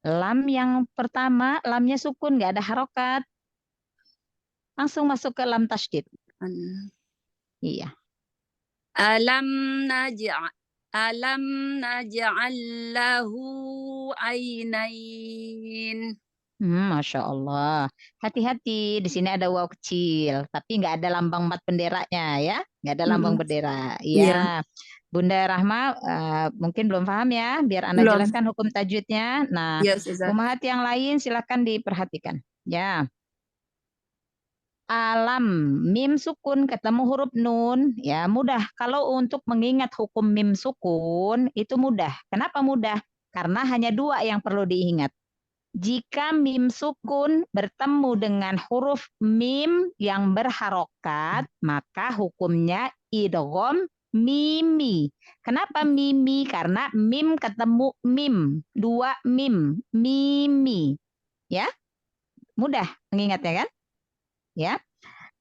Lam yang pertama, lamnya sukun, nggak ada harokat. Langsung masuk ke lam tasydid. Iya. Alam naj'alallahu ainain. Masya Allah. Hati-hati, di sini ada waw kecil, tapi nggak ada lambang mat benderanya ya, nggak ada lambang bendera. Iya. Bunda Rahma mungkin belum paham ya, biar Anda Belum. jelaskan hukum tajwidnya. Nah, umahat yang lain silakan diperhatikan. Ya. Alam, mim sukun ketemu huruf nun, ya mudah. Kalau untuk mengingat hukum mim sukun itu mudah. Kenapa mudah? Karena hanya 2 yang perlu diingat. Jika mim sukun bertemu dengan huruf mim yang berharokat, maka hukumnya idgham mimi. Kenapa mimi? Karena mim ketemu mim, 2 mim, mimi. Ya, mudah mengingatnya kan? Ya.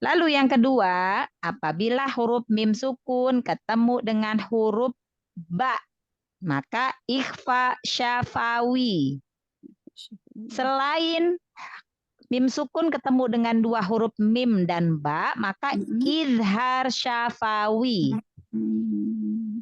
Lalu yang kedua, apabila huruf mim sukun ketemu dengan huruf ba, maka ikhfa syafawi. Selain mim sukun ketemu dengan 2 huruf mim dan ba, maka izhar syafawi.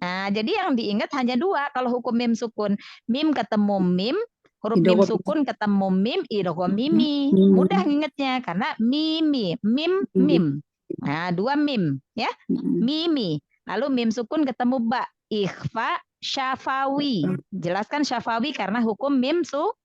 Nah, jadi yang diingat hanya 2 kalau hukum mim sukun. Mim ketemu mim, huruf mim sukun ketemu mim, idgham mimi. Mudah ngingetnya karena mimi, mim, mim. Nah, 2 mim, ya. Mimi. Lalu mim sukun ketemu ba, ikhfa syafawi. Jelaskan syafawi karena hukum mim sukun.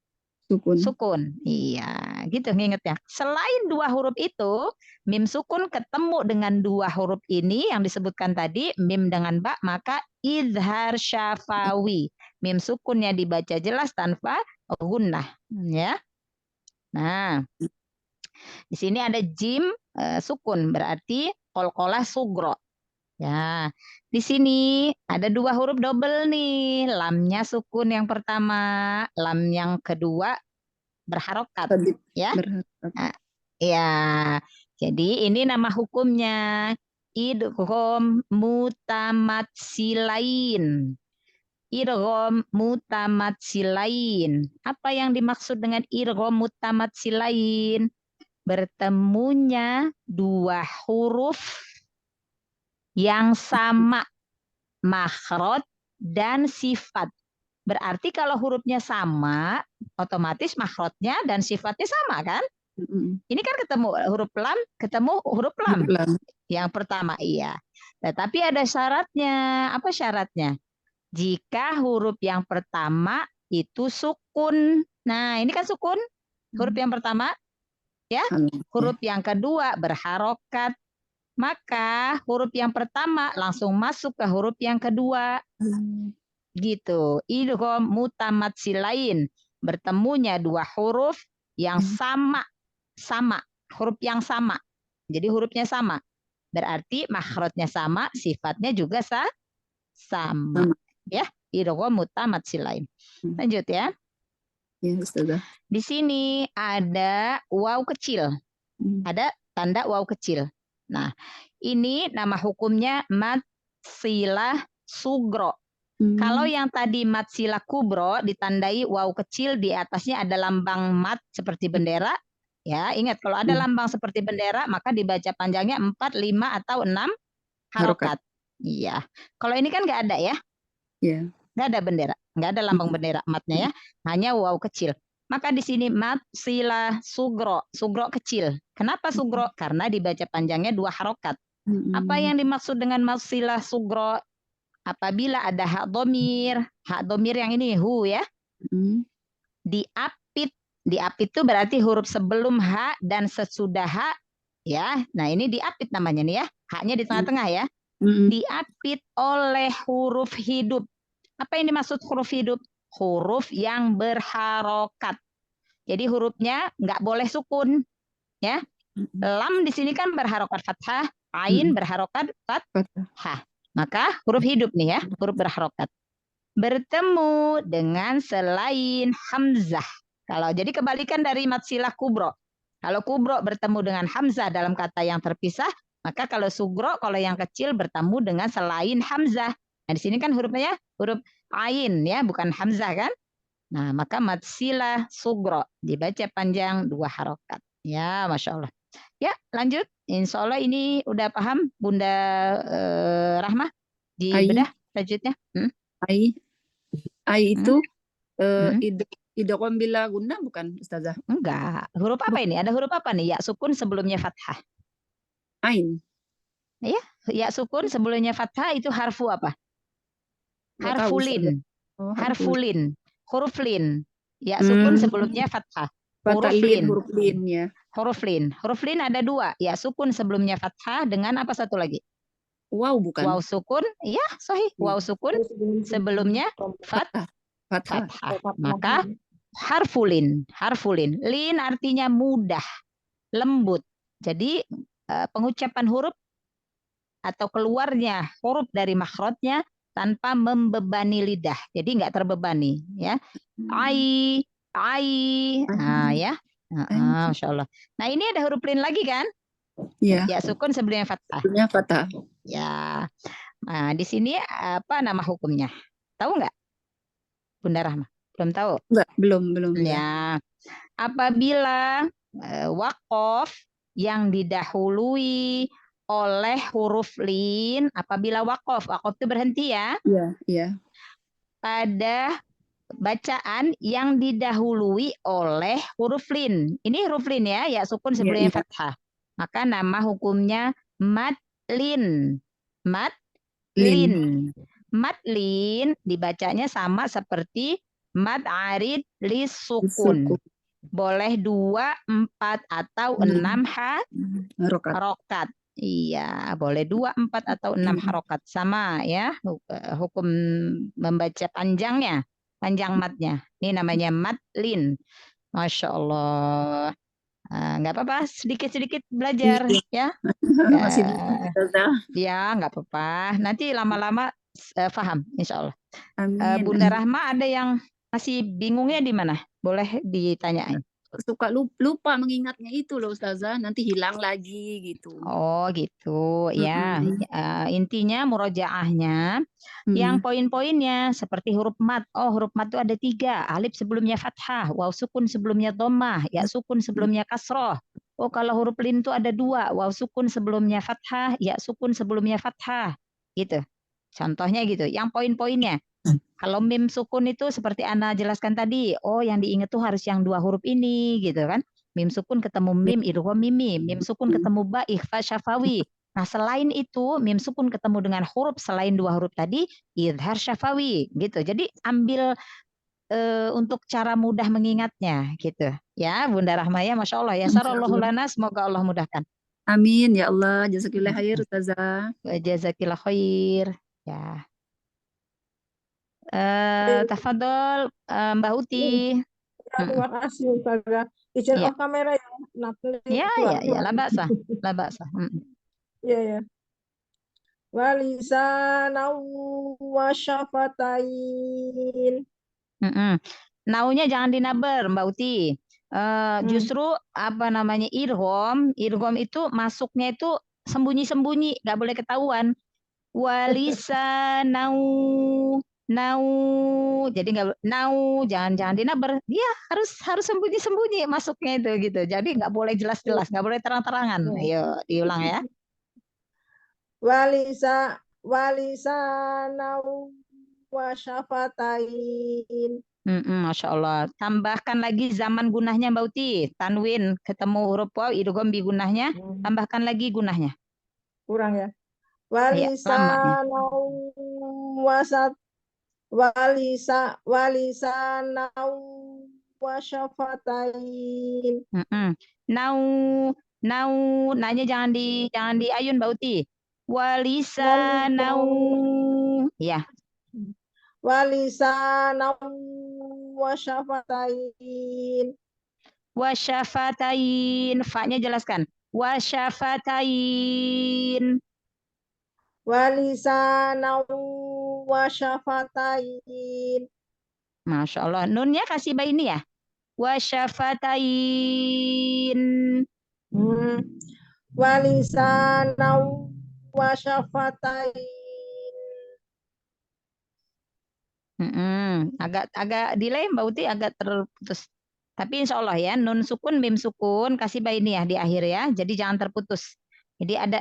Iya, gitu ngingetnya. Selain 2 huruf itu, mim sukun ketemu dengan 2 huruf ini yang disebutkan tadi, mim dengan ba, maka izhar syafawi. Mim sukunnya dibaca jelas tanpa gunnah, ya. Nah, di sini ada jim sukun, berarti qalqalah sugro. Ya, di sini ada 2 huruf double nih. Lamnya sukun yang pertama, lam yang kedua berharokat. Ya. Nah, ya. Jadi ini nama hukumnya idgham mutamatsilain. Idgham mutamatsilain. Apa yang dimaksud dengan idgham mutamatsilain? Bertemunya 2 huruf yang sama makhraj dan sifat. Berarti kalau hurufnya sama, otomatis makhrajnya dan sifatnya sama kan? Ini kan ketemu huruf lam, ketemu huruf lam. Yang pertama iya. Tetapi ada syaratnya. Apa syaratnya? Jika huruf yang pertama itu sukun. Nah, ini kan sukun. Huruf yang pertama ya. Huruf yang kedua berharokat. Maka huruf yang pertama langsung masuk ke huruf yang kedua. Gitu. Idgham mutamatsilain. Bertemunya 2 huruf yang sama. Huruf yang sama. Jadi hurufnya sama. Berarti makhrajnya sama, sifatnya juga sama. Ya, idgham mutamatsilain. Lanjut ya. Ya, Ustazah. Di sini ada waw kecil. Ada tanda waw kecil. Nah, ini nama hukumnya mad silah sugro. Kalau yang tadi mad silah kubro ditandai waw kecil, di atasnya ada lambang mad seperti bendera. Ya, ingat kalau ada lambang seperti bendera maka dibaca panjangnya 4, 5 atau 6 harokat. Iya. Kalau ini kan nggak ada ya. Ya. Nggak ada bendera, nggak ada lambang bendera matnya ya. Hanya waw kecil. Maka di sini mat sila sugro, sugro kecil. Kenapa sugro? Karena dibaca panjangnya 2 harokat. Apa yang dimaksud dengan mat sila sugro? Apabila ada hak domir yang ini hu ya, diapit itu berarti huruf sebelum hak dan sesudah hak ya. Nah ini diapit namanya nih ya, haknya di tengah-tengah ya. Diapit oleh huruf hidup. Apa yang dimaksud huruf hidup? Huruf yang berharokat. Jadi hurufnya nggak boleh sukun ya. Lam di sini kan berharokat fathah, ain berharokat fathah. Maka huruf hidup nih ya, huruf berharokat. Bertemu dengan selain hamzah. Kalau jadi kebalikan dari mat silah kubro. Kalau kubro bertemu dengan hamzah dalam kata yang terpisah, maka kalau sugro, kalau yang kecil bertemu dengan selain hamzah. Nah di sini kan hurufnya huruf ain ya, bukan hamzah kan? Nah maka mat silah sugro dibaca panjang 2 harokat. Ya, masya Allah. Ya, lanjut. Insya Allah ini udah paham Bunda Rahma di bedah selanjutnya. Ai itu idgham bila gunnah bukan Ustazah? Enggak. Huruf apa ini? Ada huruf apa nih? Ya sukun sebelumnya fathah. Ain. Ya, ya sukun sebelumnya fathah itu harfu apa? Harfulin. Harfulin. Huruf lin. Ya sukun sebelumnya fathah. Huruf lin. Huruf lin ya. Huruf lin. Huruf lin ada 2. Ya sukun sebelumnya fathah dengan apa satu lagi? Wow bukan. Waw sukun. Ya sahih. Waw sukun sebelumnya fathah. Maka harfulin. Harfulin. Lin artinya mudah. Lembut. Jadi pengucapan huruf atau keluarnya huruf dari makhrajnya tanpa membebani lidah. Jadi nggak terbebani ya. Ai. Nah ya. Masya Allah. Nah ini ada huruf lin lagi kan? Ya. Ya sukun sebelumnya fathah. Sebelumnya fathah. Ya. Nah di sini apa nama hukumnya? Tahu nggak? Bunda Rahma? Belum tahu? Enggak, belum. Ya. Apabila waqaf yang didahului oleh huruf lin, apabila waqaf itu berhenti ya. Iya. Pada bacaan yang didahului oleh huruf lin. Ini huruf lin ya sukun sebelumnya fathah. Maka nama hukumnya madlin. Madlin. Madlin dibacanya sama seperti mad arid lis sukun. Boleh 2, 4 atau 6 harokat. Iya, boleh 2, 4 atau 6 harokat sama ya. Hukum membaca panjangnya, panjang matnya. Ini namanya madlin. Masya Allah. Nggak apa-apa, sedikit-sedikit belajar ya. Ya, nggak apa-apa. Nanti lama-lama paham, insya Allah. Bunda Rahma ada yang masih bingungnya di mana? Boleh ditanyain. Suka lupa mengingatnya itu loh Ustazah, nanti hilang lagi gitu. Oh gitu ya. Intinya murojaahnya yang poin-poinnya seperti huruf mat. Oh huruf mat itu ada 3. Alif sebelumnya fathah, waw sukun sebelumnya dhammah, ya sukun sebelumnya kasroh. Oh kalau huruf lin itu ada 2. Waw sukun sebelumnya fathah, ya sukun sebelumnya fathah. Gitu. Contohnya gitu. Yang poin-poinnya. Kalau mim sukun itu seperti Ana jelaskan tadi, oh yang diingat tuh harus yang 2 huruf ini gitu kan. Mim sukun ketemu mim idgham mimi, mim sukun ketemu ba ikhfa syafawi. Nah, selain itu mim sukun ketemu dengan huruf selain 2 huruf tadi idhar syafawi gitu. Jadi ambil untuk cara mudah mengingatnya gitu. Ya, Bunda Rahma ya, Masya Allah ya. Sarallahu lana, semoga Allah mudahkan. Amin ya Allah, jazakillah khair Ustazah. Jazakillah khair. Ya. Tafadhol Mbak Uti. Terima kasih Ustazah. Izin off kamera ya. Ya, la ba'sa. Ya. Walisanan wa syafatain. Naunya jangan dinaber Mbak Uti. Justru apa namanya irgham itu masuknya itu sembunyi-sembunyi, nggak boleh ketahuan. Walisanau jadi nggak jangan dinaber, dia harus sembunyi masuknya itu gitu, jadi nggak boleh jelas-jelas, nggak boleh terang-terangan. Ayo diulang ya. walisana wa syafatain. Masya Allah. Tambahkan lagi zaman gunahnya Mbak Uti. Tanwin ketemu huruf waw idgham bi gunahnya. Tambahkan lagi gunahnya. Kurang ya. Ya, lamanya. Walisana wa syafatain. Nau nanya jangan diayun Mbak Uti. Walisanau. Ya. Walisana wa syafatain. Wasyafatain. Fa-nya jelaskan. Wasyafatain. Walisana wa syafatain. Masya Allah. Nunnya kasih bayi ini ya. Wasyafatain. Walisana wa syafatain. Agak delay Mbak Uti, agak terputus. Tapi insya Allah ya, nun sukun, mim sukun, kasih bayi ini ya di akhir ya. Jadi jangan terputus. Jadi ada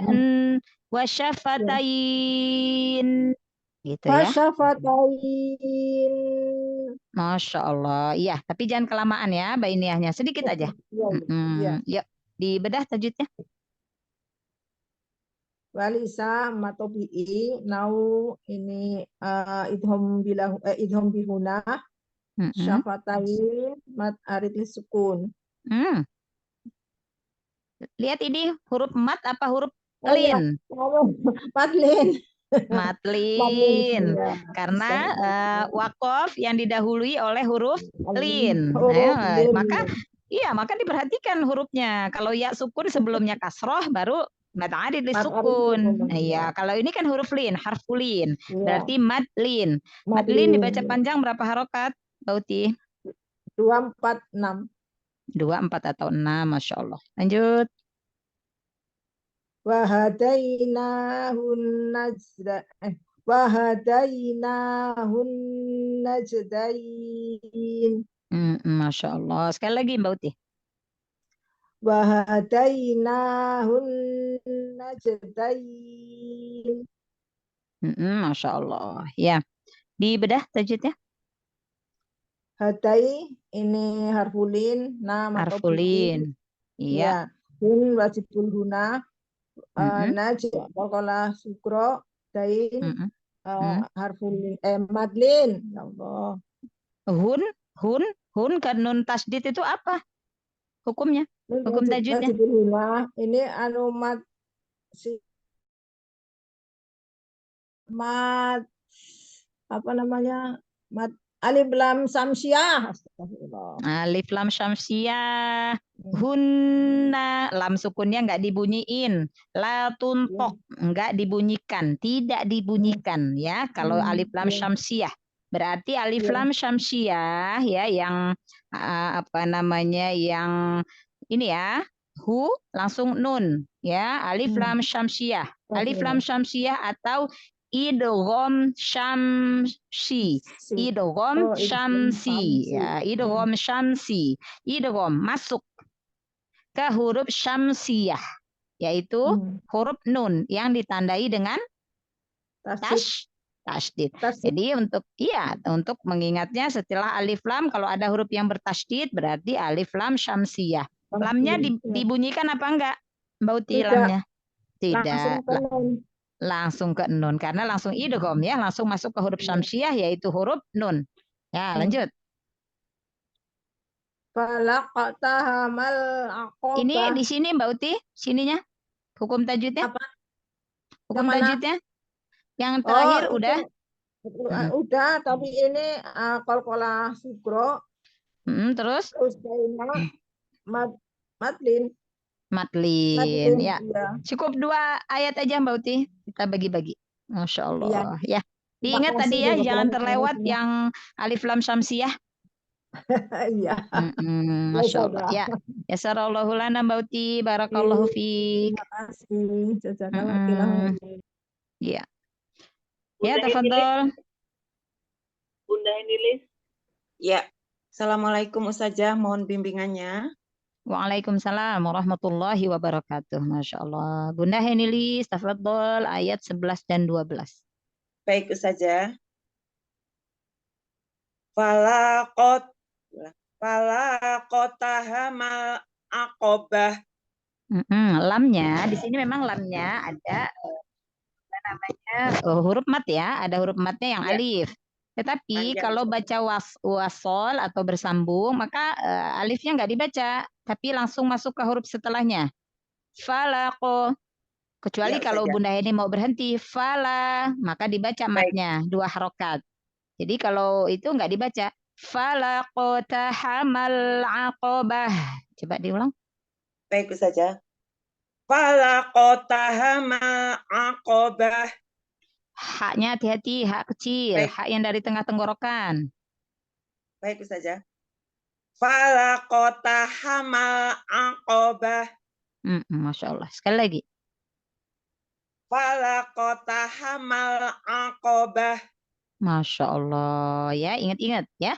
wasyafatain. Gitu ya. Wasyafatain. Masya Allah. Iya, tapi jangan kelamaan ya bainiahnya. Sedikit aja. Iya. Yuk, dibedah tajwidnya. Walisa matobi'i nau ini idhom bihuna syafatain mat arid sukun. Lihat ini huruf mat apa huruf lin? Matlin. Matlin. Karena wakof yang didahului oleh huruf lin. Maka diperhatikan hurufnya. Kalau ya sukun sebelumnya kasroh baru mat arid sukun. Iya, kalau ini kan huruf lin, harfulin. Berarti matlin. Matlin dibaca panjang berapa harokat, Bauti? 2, 4, 6. 2, 4 atau 6, Masya Allah. Lanjut. Wahadainahun najdain. Masya Allah. Sekali lagi Mbak Uti. Wahadainahun najdain. Masya Allah. Ya. Dibedah tajwidnya. Hadai ini harfulin, harfulin. Iya. Hun wajibul huna. Naj qalqalah sukro dain harfulin madlin. Ya Allah. Hun kan nun tasdid itu apa? Hukumnya? Hukum tajwidnya? Ini mat apa namanya? Mat alif lam samsiah. Alif lam syamsiah. Hunna lam sukunnya nggak dibunyiin. La tuntok nggak dibunyikan, tidak dibunyikan ya. Kalau alif lam syamsiah berarti alif lam syamsiah ya yang apa namanya yang ini ya. Hu langsung nun ya. Alif lam syamsiah. Alif lam syamsiah atau idgham syamsi. Idgham syamsi ya, idgham syamsi. Idgham masuk ke huruf syamsiyah yaitu huruf nun yang ditandai dengan tasydid. Jadi untuk mengingatnya setelah alif lam kalau ada huruf yang bertasydid berarti alif lam syamsiyah. Lamnya dibunyikan apa enggak? Mbak Uti lamnya? Tidak. Langsung ke nun karena langsung idgham ya, langsung masuk ke huruf syamsiyah yaitu huruf nun. Ya, lanjut. Ini di sini Mbak Uti, sininya. Hukum tajwidnya? Apa? Hukum tajwidnya? Yang terakhir udah? Udah, tapi ini qalqalah sukro. Terus? Matlin. Matlin, ya. Cukup 2 ayat aja Mbak Uti. Kita bagi-bagi. Masya Allah. Ya. Diingat tadi ya, jangan terlewat yang alif lam syamsiyah. Iya. Masya Allah. Ya. Yasarallahu lana Mbak Uti. Barakallahu fiik. Terima kasih. Jazakallahu. Iya. Ya, tafadhol. Bunda Enilis. Ya. Assalamualaikum Ustazah, mohon bimbingannya. Waalaikumsalam warahmatullahi wabarakatuh. Masya Allah. Bunda Henilis, tafadhol ayat 11 dan 12. Baik Ustazah. Falaqotahamal aqobah. Lamnya di sini memang lamnya ada huruf mat ya, ada huruf matnya yang alif. Tetapi Panjang, kalau baca wasol atau bersambung, maka alifnya nggak dibaca, tapi langsung masuk ke huruf setelahnya. Falaqo. Kecuali Ya, kalau Ustazah. Bunda ini mau berhenti, fala, maka dibaca matnya 2 harokat. Jadi kalau itu nggak dibaca. Falaqotahamal aqobah. Coba diulang. Baik Ustazah. Falaqotahamal aqobah. Haknya hati-hati, hak kecil, Baik. hak yang dari tengah tenggorokan. Baik Ustazah. Falaqotahamal aqobah. Masya Allah. Sekali lagi. Falaqotahamal aqobah. Masya Allah. Ya, ingat-ingat ya.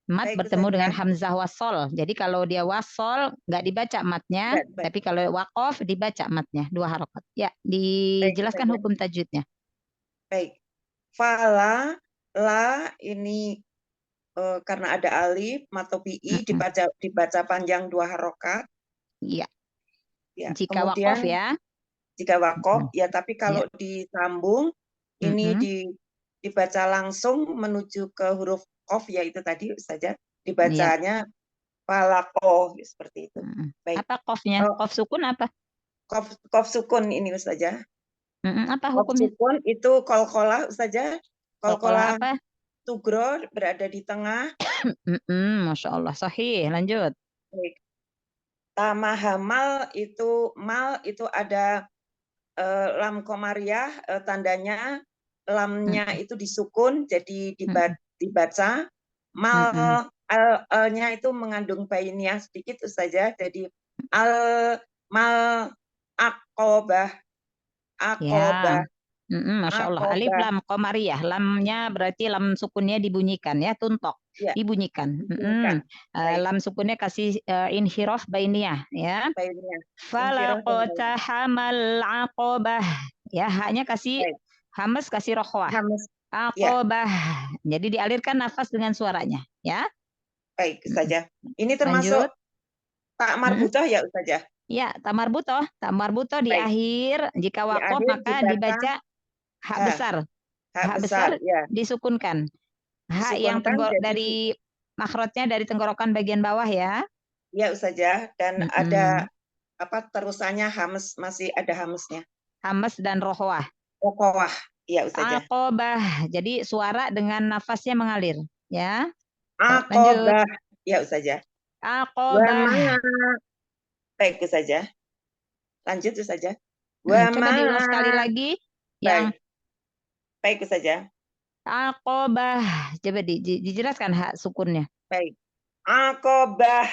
Mat Baik, bertemu Ustazah. dengan hamzah wasol. Jadi kalau dia wasol nggak dibaca matnya, Nggak dibaca. tapi kalau waqaf dibaca matnya 2 harokat. Ya, dijelaskan Ustazah. hukum tajwidnya. Baik. Fala, la ini karena ada alif, matobi'i dibaca panjang 2 harokat. Iya. Ya, Jika kemudian waqaf ya. jika wakof ya, tapi kalau disambung ini dibaca langsung menuju ke huruf kof, yaitu tadi Ustazah dibacanya falaqoh seperti itu. Baik. Apa kofnya? Kof sukun apa? Kof sukun ini Ustazah. Apa Kof hukumnya? sukun itu qalqalah Ustazah. Qalqalah Qalqalah apa? sugro berada di tengah. Masya Allah. Sahih. Lanjut. Baik. Tamahamal itu mal itu ada lam komariah, tandanya lamnya itu disukun, jadi dibaca. Mal al-nya itu mengandung bainiyah sedikit Ustazah, jadi mal aqobah. Ya. Masya Allah. Alif lam komariah. Lamnya berarti lam sukunnya dibunyikan ya, tuntok. Ya. Dibunyikan. Lam sukunnya kasih inhiraf bainiyah ya. Falaqotahamal aqobah. Ya, haknya kasih hamas, kasih rokhwah. Aqobah. Jadi dialirkan nafas dengan suaranya ya. Baik Ustazah. Ini termasuk tak marbutoh ya Ustazah? Ya, tak marbutoh. Tak marbutoh di akhir, jika waqaf maka dibaca hak besar. Hak besar ya. disukunkan. Hak yang dari makhrajnya dari tenggorokan bagian bawah ya. Ya Ustazah, dan ada terusannya hamas, masih ada hamasnya. Hamas dan rohwah. Rohwah, ya Ustazah. Aqobah. Jadi suara dengan nafasnya mengalir ya. Aqobah, ya Ustazah. Aqobah. Baik Ustazah. Lanjut Ustazah. Coba diulang sekali lagi. Baik Ustazah. Aqobah. Coba dijelaskan hak sukunnya. Baik. Aqobah.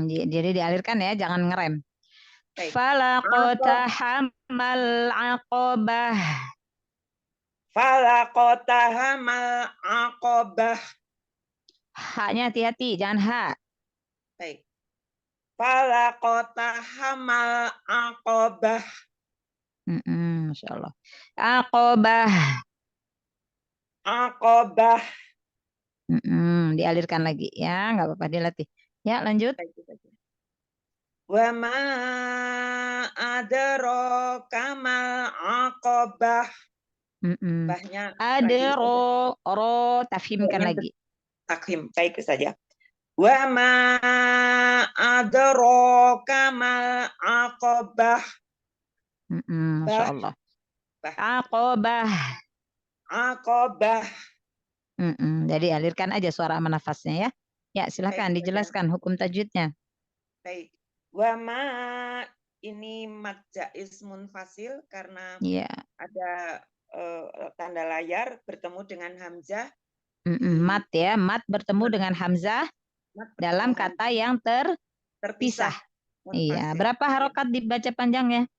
Jadi dialirkan ya, jangan ngerem. Falaqotahamal aqobah. Falaqotahamal aqobah. Haknya hati-hati, jangan hak. Baik. Falaqotahamal aqobah. Masya Allah. Aqobah. Aqobah. Dialirkan lagi ya, nggak apa-apa, dilatih. Ya, lanjut. Wa ma adraka mal aqobah. Ada ro tafhimkan lagi. Tafhim, baik saja. Wa ma adraka mal aqobah. Masya Allah. Aqobah. Aqobah. Jadi alirkan aja suara sama nafasnya ya. Ya, silakan dijelaskan hukum tajwidnya. Baik. Wa ma ini mad jaiz munfasil karena ada tanda layar bertemu dengan hamzah. Mat ya, mat bertemu dengan hamzah dalam kata yang terpisah. Iya, berapa harokat dibaca panjangnya?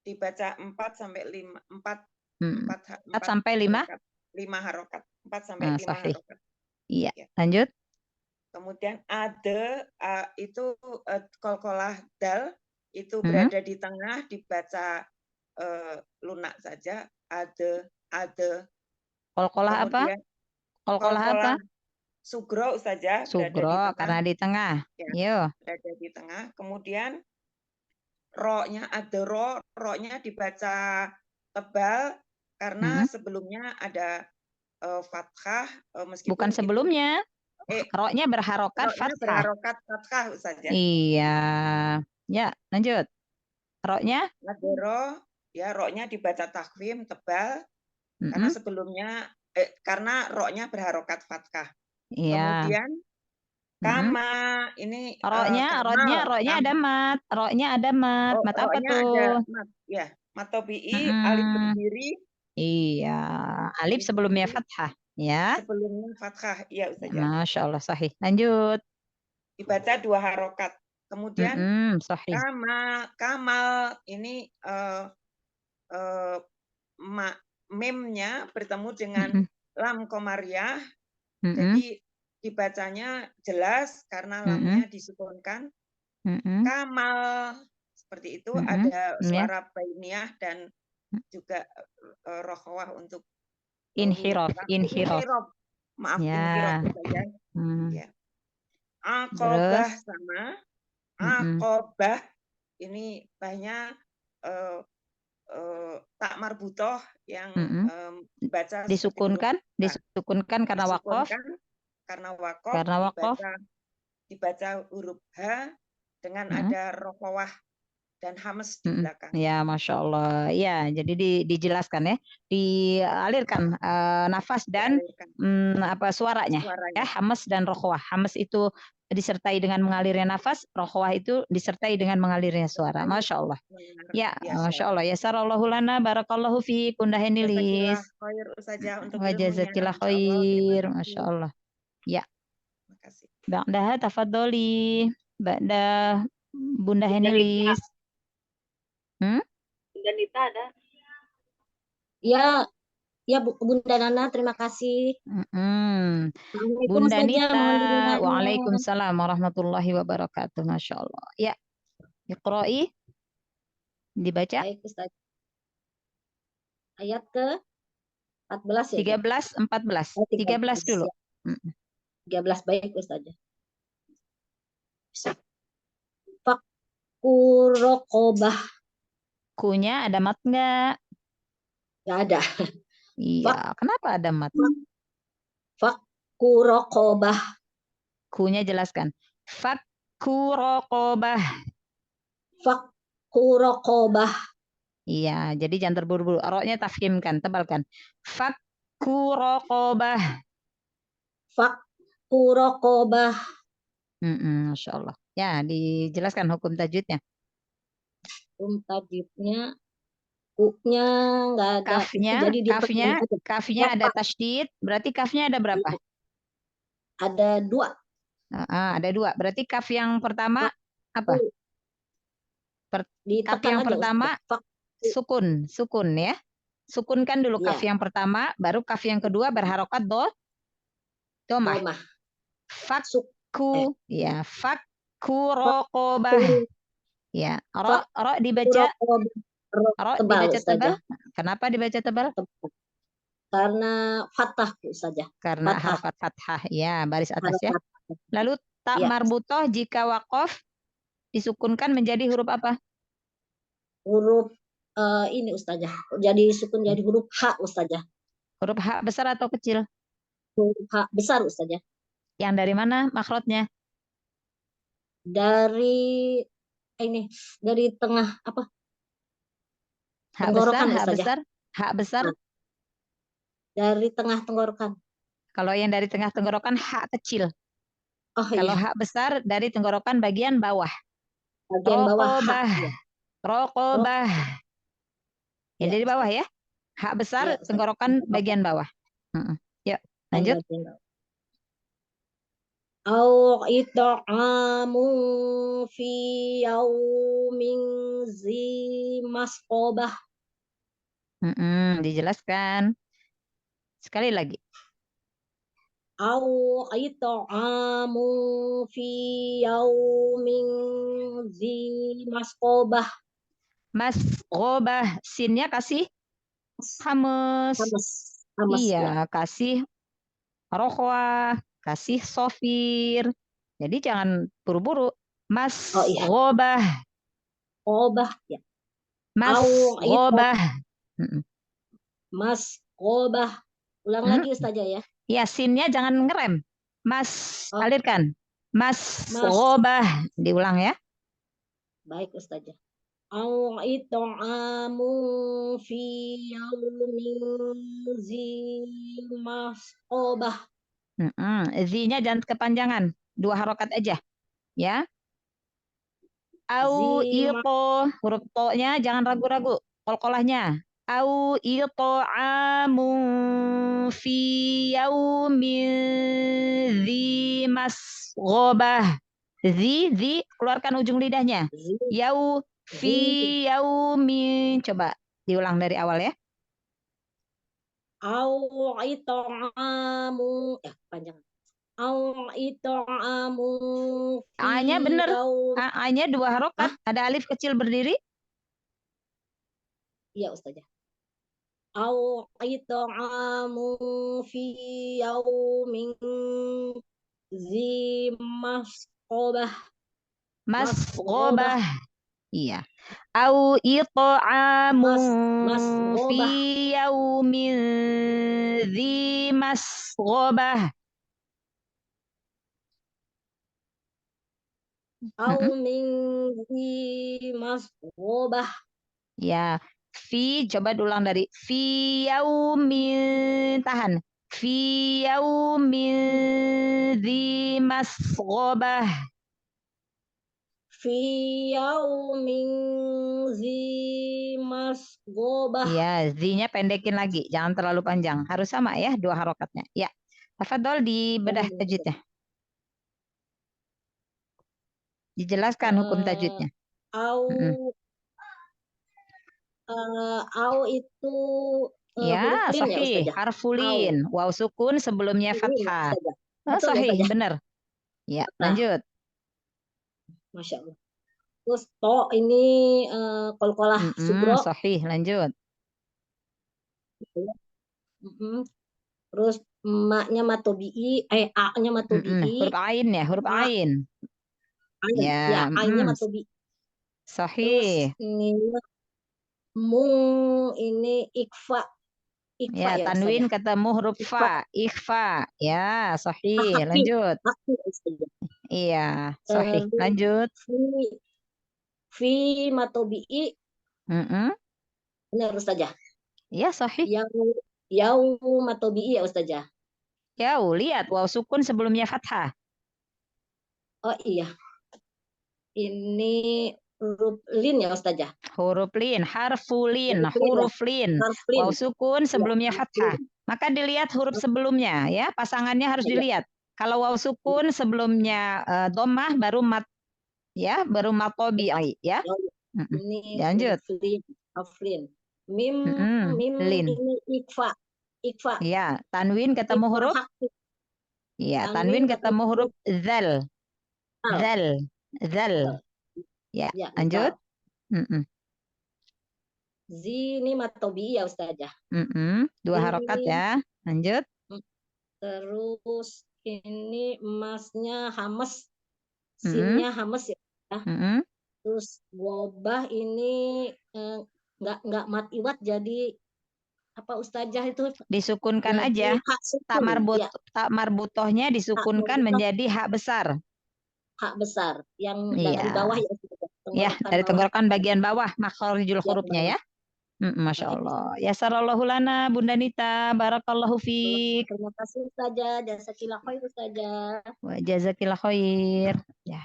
Dibaca 4 sampai 5 4 sampai 5? 5 harokat. 4 sampai 5 harokat. Iya, lanjut. Kemudian itu kolkolah dal itu berada di tengah, dibaca lunak saja. Ade. Kolkolah apa? Kemudian Kolkolah apa? kolkolah sugro saja berada di Sugro tengah. karena di tengah. Ya, Yo. berada di tengah. Kemudian ro-nya ada ro-nya dibaca tebal karena sebelumnya ada fathah meskipun Bukan sebelumnya. Ro-nya berharokat fathah. Berharokat fathah saja. Iya. Ya, lanjut. Ro-nya? Adero, ya ro-nya dibaca takwim tebal karena sebelumnya karena ro-nya berharokat fathah. Iya. Kemudian kama ini ro-nya ada mat. Ro-nya ada mat. Mat apa ro-nya tuh? ada mat, ya. Mat tobi'i, alif berdiri. Iya, alif sebelumnya fathah, ya. Sebelumnya fathah, iya Ustazah. Masya Allah, sahih. Lanjut. Dibaca 2 harokat. Kemudian sahih. kamal ini memnya bertemu dengan lam komariah. Jadi dibacanya jelas karena lamnya disukunkan. Kamal seperti itu ada suara bainiyah dan juga rokhawah untuk inhiraf. Maaf, ya. inhiraf saja. Ya. Aqobah sama aqobah ini banyak tak marbutoh yang dibaca disukunkan karena waqaf. Karena waqaf dibaca huruf H dengan ada rokhawah dan hamas di belakang. Ya, Masya Allah. Ya, jadi dijelaskan ya, dialirkan nafas dan suaranya. Ya, hamas dan rokhawah. Hamas itu disertai dengan mengalirnya nafas, rokhawah itu disertai dengan mengalirnya suara. Masya Allah. Ya, Masya Allah. Ya sarallahu lana barakallahu fi kundahenilis. Wa jazakillah khair. Masya Allah. Ya. Makasih. Ba'daha tafadholi. Ba'da Bunda Henilis. Bunda Nita ada? Ya Bunda Nana, terima kasih. Bunda Nita, waalaikumsalam warahmatullahi wabarakatuh. Masya Allah. Ya, Iqra'i. Dibaca. Baik, Ustaz. Ayat ke 14 ya? 13, 14. 13 dulu. 13, baik Ustaz. Fakurokobah. Kunya ada mat nggak? Nggak ada. Iya, kenapa ada mat? Fakurokobah. Kunya jelaskan. Fakurokobah. Fakurokobah. Iya, jadi jangan terburu-buru. Roknya tafkhimkan, tebalkan. Fakurokobah. Fakurokobah. Masya Allah. Ya, dijelaskan hukum tajwidnya. Hukum tajwidnya, U-nya nggak ada. Kafnya ada tasydid. Berarti kafnya ada berapa? Ada 2. Ada 2. Berarti kaf yang pertama apa? Kaf yang pertama sukun ya. Sukunkan dulu kaf yang pertama, baru kaf yang kedua berharokat domah. Fakku, ya, fakkurokobah. Ya, ro dibaca tebal. Kenapa dibaca tebal? Karena fathah saja. Karena harokat fathah, ya, baris atas ya. Lalu tak marbutoh jika waqaf disukunkan menjadi huruf apa? Huruf ini Ustazah. Jadi sukun jadi huruf H Ustazah. Huruf H besar atau kecil? Huruf H besar Ustazah. Yang dari mana makhrajnya? Dari tengah apa? Hak besar. Dari tengah tenggorokan. Kalau yang dari tengah tenggorokan hak kecil. Kalau iya. hak besar dari tenggorokan bagian bawah. Bagian bawah. Rokobah. Ya, dari bawah ya. Hak besar tenggorokan bagian bawah. Yuk, lanjut. Au it'amu fi yaumin zi masqobah. Dijelaskan. Sekali lagi. au it'amu fi yaumin zi masqobah. Masqobah, sinnya kasih hames. Hamas ya. Iya, kasih rokhwah, kasih sofir. Jadi jangan buru-buru. Oh iya, Masqobah, qobah ya. Au masqobah. Mm-mm. masqobah. Ulang lagi Ustazah ya. Ya, sinnya jangan ngerem. Oh, Alirkan. mas. Masqobah. Diulang ya. Baik Ustazah. Au it'amu fi yaumin zi masqobah. Z-nya jangan kepanjangan. 2 harokat aja. Ya. Au Zi ito. Huruf to-nya jangan ragu-ragu. Qalqalahnya. Au it'amu fi yaumin zi masqobah. Zi, keluarkan ujung lidahnya. zi Yau fi zi yaumin. Coba diulang dari awal ya. au it'amu panjang. Au it'amu fi A-nya bener. yaum. A-nya 2 harokat. Ada alif kecil berdiri. Iya Ustazah. Au it'amu fi yaumin zi masqobah. Masqobah. Iya. Au it'amu fi masqobah. yaumin zi masqobah. Au min zi masqobah. Ya, fi coba diulang dari fi yaumin, tahan. Fi yaumin zi masqobah. Fi yaumin zi masqobah. Ya, zi-nya pendekin lagi, jangan terlalu panjang. Harus sama ya 2 harokatnya. Ya. Tafadhol dibedah tajwidnya. Dijelaskan hukum tajwidnya. Au itu Ya, huruf lin ya sahih. Ustazah. Harfulin. Waw sukun sebelumnya Lin ya fathah. Ustazah. Oh, Betul ya sahih, Ustazah. benar. Ya, Nah, lanjut. Masya Allah. Terus to ini qalqalah sugro. Sahih, lanjut. Terus maknya matobi'i, a-nya matobi'i. Huruf ain ya, huruf ain. Ya, Ya, a-nya matobi'i. sahih. Terus ini mung ini ikfa. Ya, Ya, tanwin Ustazah. ketemu huruf fa, ikhfa. Ya, sahih. Hafi. Lanjut. Hafi, Ustazah. Iya, sahih. Lanjut. Fi matobi'i. Benar Ustazah. Iya, sahih. Yau matobi'i ya Ustazah. Yau, lihat waw sukun sebelumnya fathah. Oh iya. Ini huruf lin ya Ustazah. Huruf lin, harfulin, huruf lin. Waw sukun sebelumnya fathah. Maka dilihat huruf sebelumnya ya, pasangannya harus dilihat. Kalau waw sukun sebelumnya dhammah baru mat ya, baru matobi'i ya. Ini lanjut. Lin. Mim lin. Ini ikfa. Ya, tanwin ketemu huruf. Ya, tanwin ketemu huruf zal. Zal. Ya, lanjut. Zini matobi ya Ustazah. 2 harokat ya. Lanjut. Terus ini emasnya hamas. Sinnya hamas ya. Terus wabah ini enggak mat iwat jadi apa Ustazah itu disukunkan aja. Tak marbutohnya disukunkan menjadi hak besar. Hak besar yang dari bawah ya. Ya, dari tenggorokan bagian bawah makharijul hurufnya ya. Masya Allah. Yasarallahu lana Bunda Nita. Barakallahu fiik. Terima kasih Ustazah. Jazakillah khair Ustazah. Wa jazakillah khair. Ya.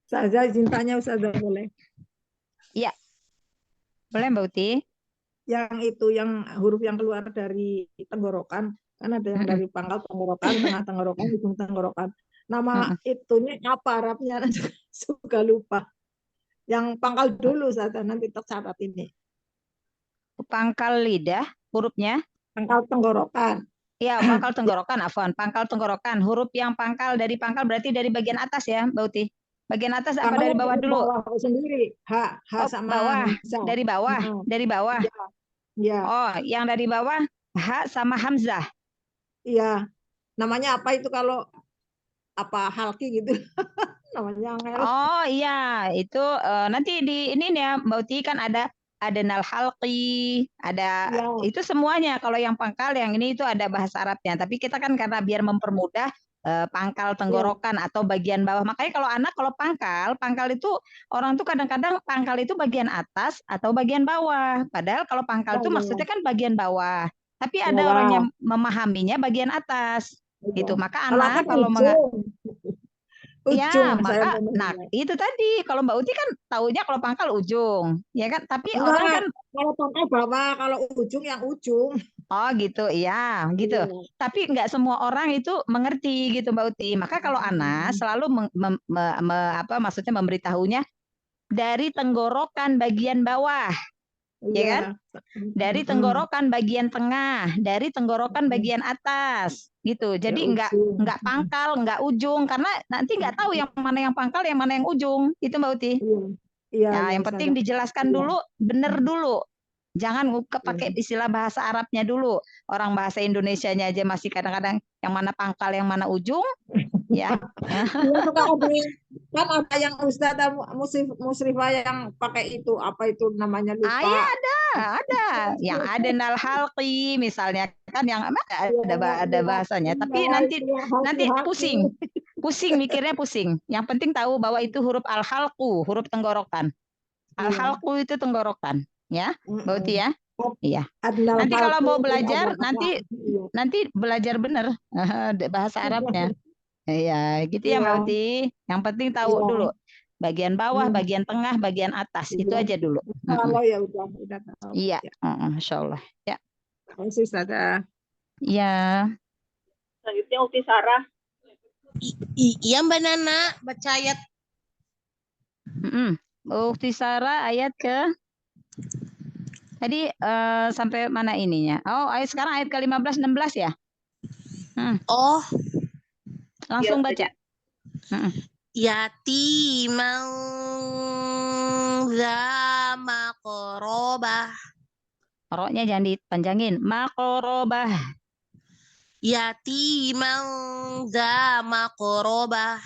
Ustazah izin tanya Ustazah boleh? Iya. Boleh Mbak Uti? Yang itu yang huruf yang keluar dari tenggorokan, kan ada yang dari pangkal tenggorokan, tengah tenggorokan, ujung tenggorokan. Nama itunya apa Arabnya? Suka lupa. Yang pangkal dulu Ustazah, nanti tercatat ini. Pangkal lidah hurufnya? Pangkal tenggorokan. Ya, pangkal tenggorokan, afwan. Pangkal tenggorokan. Huruf yang pangkal dari pangkal berarti dari bagian atas ya, Mbak Uti. Bagian atas apa dari bawah dulu? Bawah sendiri. H Oh, sama bawah. Hamzah. Dari bawah. Dari bawah. Ya. Oh, yang dari bawah H sama Hamzah. Iya. Namanya apa itu kalau apa halki gitu? Namanya angel. Oh iya, itu nanti di ini nih ya, Mbak Uti kan ada nal halqi, ada itu semuanya. Kalau yang pangkal yang ini itu ada bahasa Arabnya. Tapi kita kan karena biar mempermudah pangkal tenggorokan atau bagian bawah. Makanya kalau pangkal itu orang tuh kadang-kadang pangkal itu bagian atas atau bagian bawah. Padahal kalau pangkal itu maksudnya kan bagian bawah. Tapi ada orang yang memahaminya bagian atas. Gitu. Maka anak kalau ya, maka nah itu tadi kalau Mbak Uti kan taunya kalau pangkal ujung, ya kan? Tapi orang kan kalau pangkal bawah, kalau ujung yang ujung. Oh gitu, iya gitu. Tapi nggak semua orang itu mengerti gitu Mbak Uti. Maka kalau Ana selalu maksudnya memberitahunya dari tenggorokan bagian bawah, ya kan? Dari tenggorokan bagian tengah, dari tenggorokan bagian atas, gitu. Jadi nggak pangkal, nggak ujung, karena nanti nggak tahu yang mana yang pangkal, yang mana yang ujung, itu Mbak Uti. Ya, yang penting dijelaskan dulu, bener dulu. Jangan pakai istilah bahasa Arabnya dulu. Orang bahasa Indonesianya aja masih kadang-kadang yang mana pangkal, yang mana ujung, ya. Kan ada yang Ustazah Musrifah yang pakai itu, apa itu namanya lupa. Iya ada. Yang ada nal halqi misalnya kan yang ada bahasanya. Tapi nanti pusing mikirnya pusing. Yang penting tahu bahwa itu huruf al-halqu, huruf tenggorokan. Al-halqu itu tenggorokan. Ya, Mbak Uti ya. Iya. Nanti kalau mau belajar nanti belajar bener bahasa Arabnya. Iya, gitu ya Mbak Uti. Yang penting tahu dulu bagian bawah, bagian tengah, bagian atas. Itu aja dulu. Kalau ya udah tahu. Iya, Masya Allah. Ya. Terus ada. Iya. Selanjutnya Uti Sarah. Iya Mbak Nana, baca ayat. Uti Sarah ayat ke tadi sampai mana ininya? Oh, sekarang ayat ke-15 16 ya? Oh. Langsung baca. Yatiman za maqrabah. Roknya jangan dipanjangin. Maqrabah. Yatiman za maqrabah.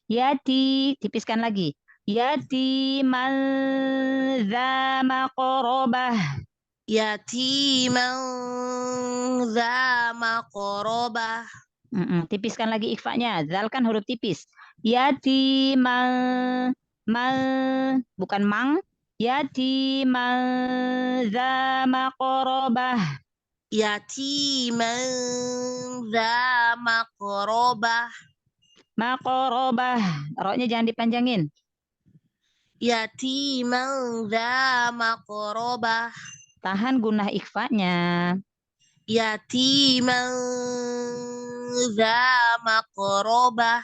Yati, tipiskan lagi. Yatiman za maqrabah. Yatiman za maqrabah. Tipiskan lagi ikhfanya. Zal kan huruf tipis. Yatiman bukan mang. Yatiman za maqrabah. Yatiman za maqrabah. Maqrabah. Roknya jangan dipanjangin. Yatiman za maqrabah. Tahan gunah ikhfanya. Yatiman za maqrabah.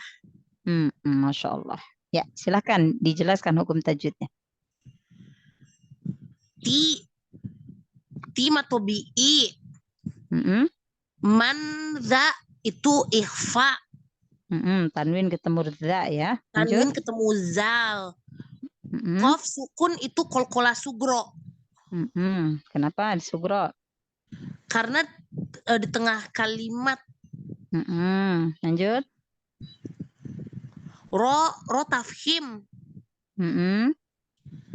Masya Allah. Ya, silakan dijelaskan hukum tajwidnya. Ti matobi'i. Man za itu ikhfa. Tanwin ketemu za ya. Tanwin ketemu zal. Qaf sukun itu kolkola sugro. Kenapa di sugro? Karena di tengah kalimat. Lanjut. Ro tafhim.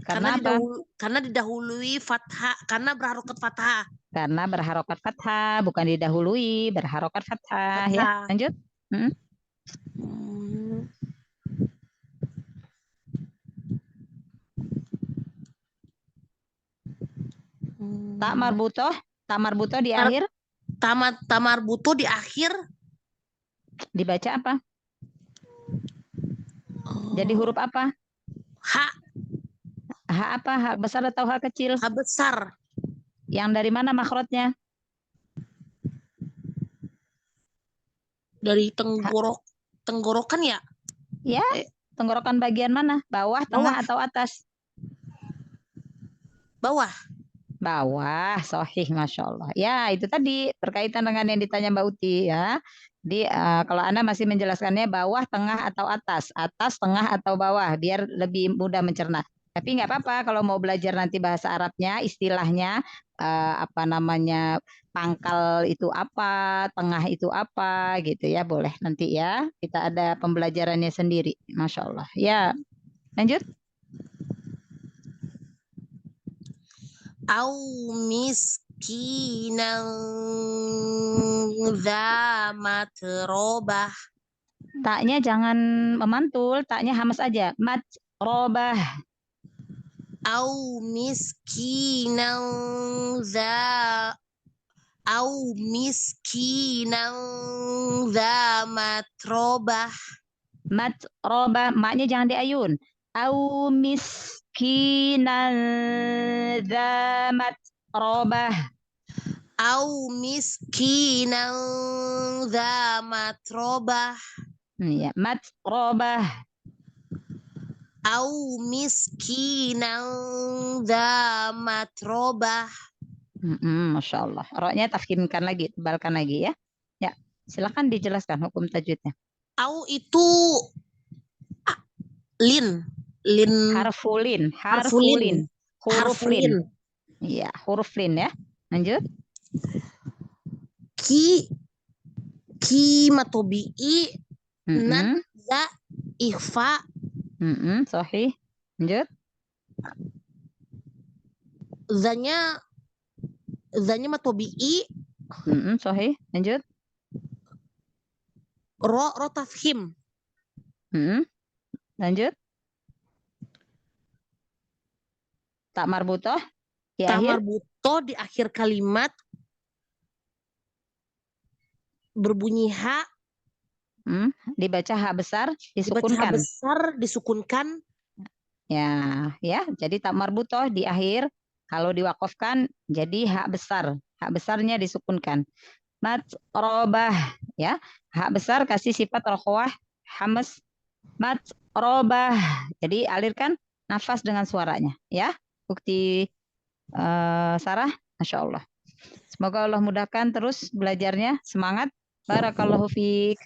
Karena apa? Karena didahului fathah, karena berharokat fathah. Karena berharokat fathah, bukan didahului, berharokat fathah. Ya, lanjut. Tak marbutoh di akhir. Tamarbutoh di akhir. Dibaca apa? Jadi huruf apa? H. H apa? H besar atau H kecil? H besar. Yang dari mana makhrajnya? Dari tenggorokan ya? Ya, tenggorokan bagian mana? Bawah, tengah atau atas? Bawah. Bawah, sahih, Masya Allah. Ya, itu tadi berkaitan dengan yang ditanya Mbak Uti ya. Di kalau Anda masih menjelaskannya bawah, tengah, atau atas. Atas, tengah, atau bawah, biar lebih mudah mencerna. Tapi nggak apa-apa kalau mau belajar nanti bahasa Arabnya, istilahnya apa namanya, pangkal itu apa, tengah itu apa, gitu ya. Boleh nanti ya. Kita ada pembelajarannya sendiri. Masya Allah. Ya, lanjut. Au miskinan dza matrobah. Taknya jangan memantul, taknya hamas aja. Matrobah. Au miskinan dza matrobah. Matrobah, maknya jangan diayun. Au miskinan dza matrobah. Au miskinan dza matrobah. Ya, matrobah. Au miskinan dza matrobah. Masya Allah. Roknya tafkhimkan lagi, tebalkan lagi ya. Ya, silakan dijelaskan hukum tajwidnya. Au itu lin. Harfulin. Huruf lin. Iya, huruf lin ya. Lanjut. Ki matobi'i nat za ikhfa. Sahih. Lanjut. Zanya matobi'i. Sahih. Lanjut. Ro tafhim. Lanjut. Tak marbutoh di Tak akhir. marbutoh di akhir kalimat berbunyi ha. Dibaca ha besar, disukunkan. Dibaca ha besar, disukunkan. Ya, jadi tak marbutoh di akhir. Kalau diwakafkan jadi ha besar. Ha besarnya disukunkan. Matrobah, ya. Ha besar kasih sifat rokhwah, hamas. Matrobah. Jadi alirkan nafas dengan suaranya, ya. Bukti Sarah, Masya Allah. Semoga Allah mudahkan terus belajarnya. Semangat. Barakallahu fiik.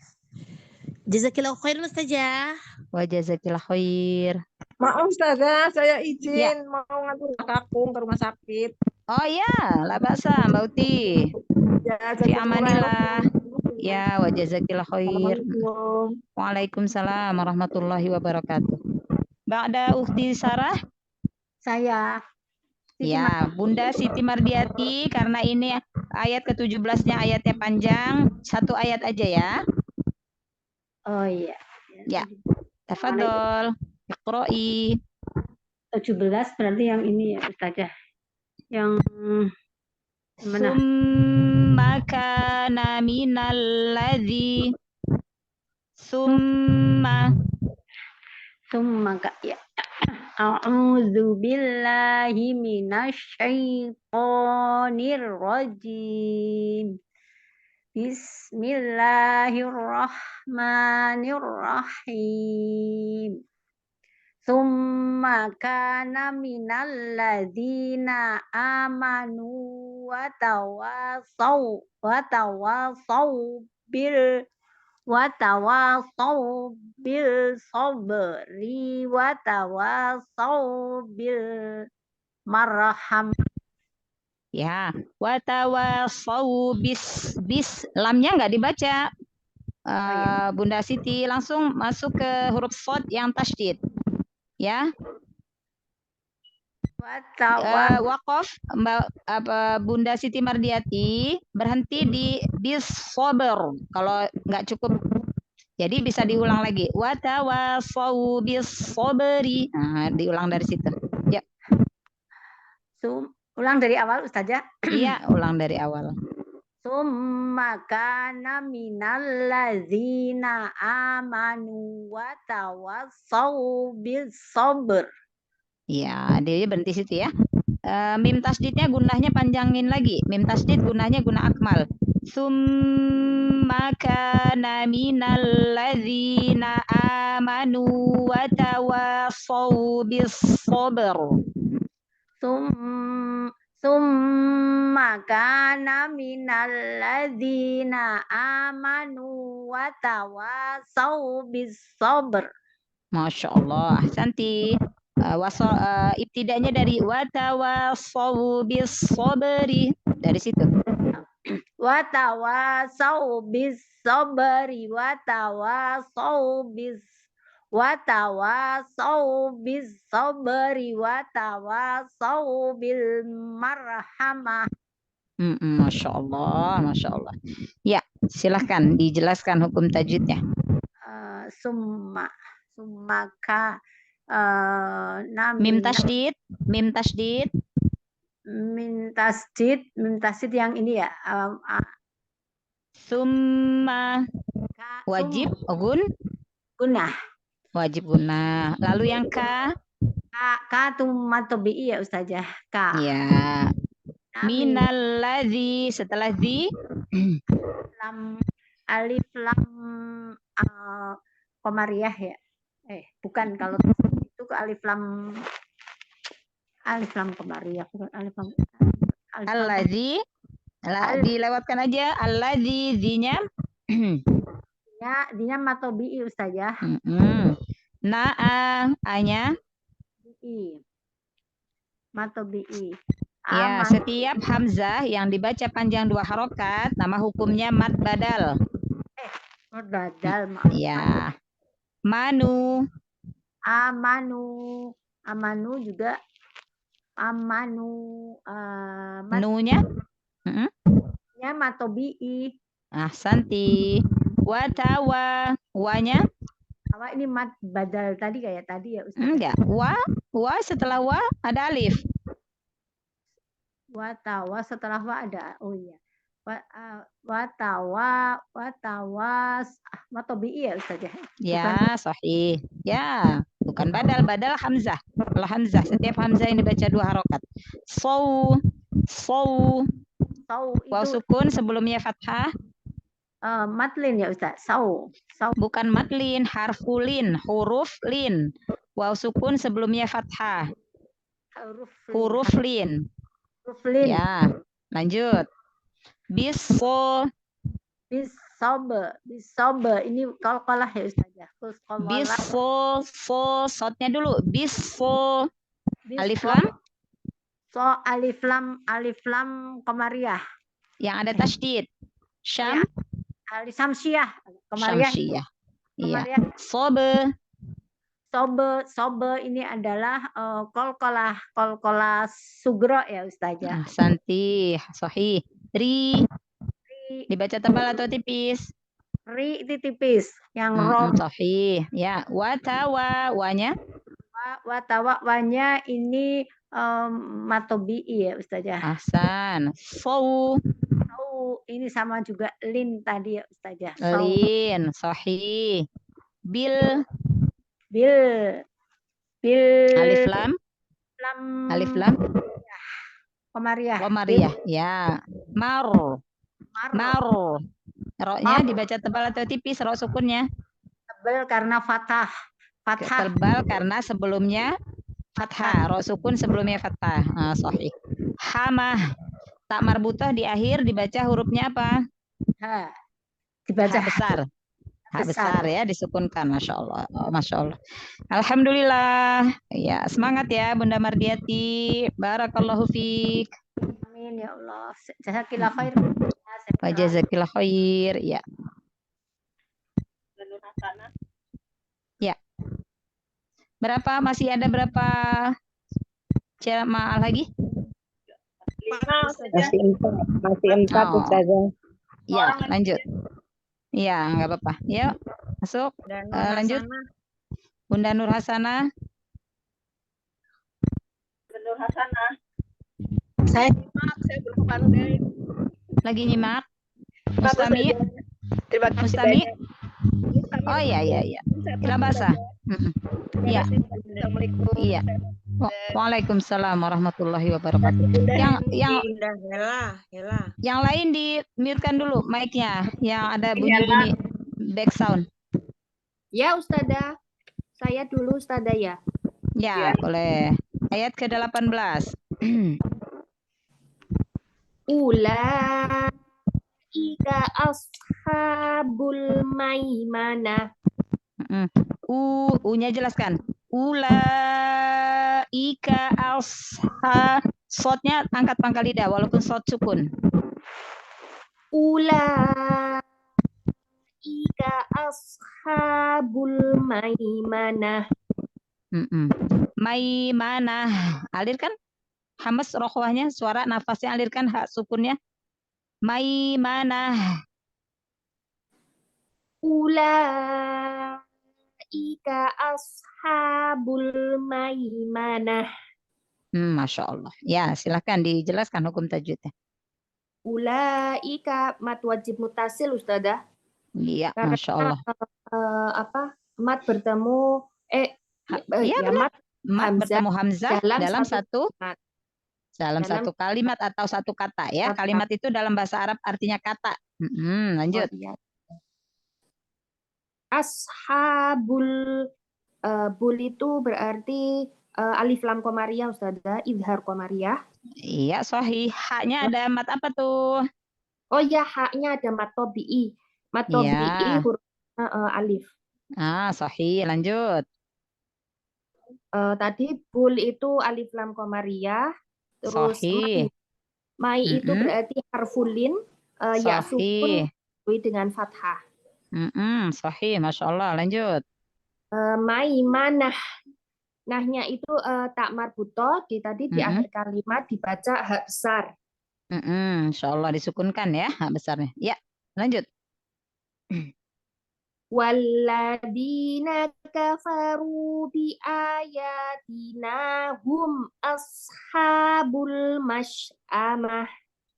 Jazakillahu khairan Ustazah. Wa jazakillah khair. Maaf Ustazah, saya izin mau ngantar kakung ke rumah sakit. Oh ya, la ba'sa Mbak Uti. Ya, Fi amanillah. Ya, wa jazakillah khair. Waalaikumsalam warahmatullahi wabarakatuh. Ba'da Ukhti Sarah? Saya. Ya, Bunda Siti Mardiati, karena ini ayat ke-17-nya ayatnya panjang, satu ayat aja ya. Oh iya. Ya, tafadhol, iqra'i. 17 berarti yang ini ya Ustazah. Yang mana? Summa kana minal ladzi summa ya. A'udzu billahi minasyaitonir rajim. Bismillahirrahmanirrahim. Summa kana minal ladzina amanu wa tawasaw bil sabri wa tawasaw bil marham. Ya, wa tawasaw bis lamnya nggak dibaca. Bunda Siti langsung masuk ke huruf shad yang tasydid. Ya. Waqaf Bunda Siti Mardiati berhenti di bis sober. Kalau nggak cukup, jadi bisa diulang lagi. Wa tawasaw bis sabri. Nah, diulang dari situ. Ya. Ulang dari awal Ustazah? Iya, ulang dari awal. Summa kana minal ladzina amanu wa tawasaw bis sabr. Ya, dia berhenti situ ya. Mim tasdidnya gunahnya panjangin lagi. Mim tasdid gunahnya guna akmal. Summa kana minal ladzina amanu wa Summa kana minal ladzina amanu wa tawasau bis sabr. Masya Allah, ahsanti. Ibtidanya dari watawasau bis sabri, dari situ. Wa tawasau bis sabri wa tawasau bis sabri wa tawasau bil marhamah. Masya Allah, Masya Allah. Ya, silahkan dijelaskan hukum tajwidnya. Summa ka mim tasdid yang ini ya. Summa wajib gunah. Wajib gunah. Lalu yang ka tumatobi ya Ustazah. Ka. Ya. Minal ladzi, setelah di alif lam komariah ya. Bukan, kalau itu ke alif lam komariah, bukan alif lam. Alladzi, dilewatkan aja. Alladzi, dinya dinya matobi Ustazah. A-nya matobi. Ya, setiap hamzah yang dibaca panjang 2 harokat, nama hukumnya mad badal. Mad badal. Ya. Manu. Amanu juga. Nunya? Ya, matobi'i. Ahsanti. Watawa. Wanya? Wa ini mad badal tadi kayak tadi ya Ustaz. Enggak. Wa setelah wa ada alif. Watawa setelah wa ada, oh iya, matobi ya Ustazah. Ya, sahih. Ya, bukan badal hamzah. Kalau hamzah, setiap hamzah yang dibaca 2 harokat. Waw sukun sebelumnya fathah. Matlin ya Ustaz. Bukan matlin, harfulin, huruf lin. Waw sukun sebelumnya fathah. Huruf lin. Ya, lanjut. Bisobe. Ini qalqalah ya Ustazah. Sotnya dulu. Alif lam. Alif lam komariah. Yang ada tasydid. Syam. Alif samsiyah. Komariah. Iya. Sobe ini adalah qalqalah sugro ya Ustazah. Santi, sahih. Ri dibaca tebal atau tipis? Ri itu tipis, yang ro. Sahih. Ya, watawa wanya? Wanya ini matobi'i ya Ustazah. Ahsan. Sau ini sama juga lin tadi ya Ustazah. Lin, sahih. Bil alif lam. Alif lam komariah. Ya. Mar. Ro-nya dibaca tebal atau tipis ro sukunnya? Tebal karena fathah. Tebal karena sebelumnya fathah. Ro sukun sebelumnya fathah. Sahih. Hamah. Tak marbutah di akhir dibaca hurufnya apa? Dibaca besar. Hak besar ya, disukunkan. Masya Allah. Masya Allah. Alhamdulillah. Ya, semangat ya Bunda Mardiati. Barakallahu fiik. Amin ya Allah. Jazakillah khair. Wa jazakillah khair. Ya. Ya. Berapa? Masih ada berapa jamaah lagi? Masih 4 Ustazah. Ya, lanjut. Iya, nggak apa-apa. Yuk, masuk. Lanjut. Bunda Nur Hasanah. Saya nyimak, saya berpandai. Lagi nyimak. Mustami. Mustami. Oh iya. Kira bahasa. Iya. Iya. Waalaikumsalam warahmatullahi wabarakatuh. Yang lain di mute-kan dulu mic-nya yang ada bunyi-bunyi back sound. Ya Ustazah. Saya dulu Ustazah ya. Ya, boleh. Ayat ke-18. Ulaika ashabul maimanah. U-nya jelaskan. Ulaika Sodnya angkat pangkal lidah walaupun sod sukun. Ulaika ashabul maimanah. Maimanah. Alirkan hamas rokhwahnya, suara nafasnya alirkan, hak sukunnya. Maimanah. Ulaika ashabul maimanah. Masya Allah. Ya, silakan dijelaskan hukum tajwidnya. Ulaika mat wajib mutasil, Ustazah. Iya, karena Masya Allah. Mat bertemu mat bertemu hamzah dalam satu kalimat atau satu kata ya. Kalimat itu dalam bahasa Arab artinya kata. Lanjut. Ashabul bul itu berarti alif lam komariah, Ustazah, idhar komariah. Iya, sahih. Haknya ada mat apa tuh? Oh ya, haknya ada mat tobi'i. Mat tobi'i huruf alif. Sahih. Lanjut. Tadi bul itu alif lam komariah. Terus mai itu berarti harfulin, ya sukun dengan fathah. Sahih, Masya Allah. Lanjut. Maimanah. Nahnya itu tak marbuto, tadi di akhir kalimat dibaca hak besar. Insya Allah disukunkan ya hak besarnya. Ya, lanjut. Walladzina kafaru bi ayatina hum ashabul masy'amah.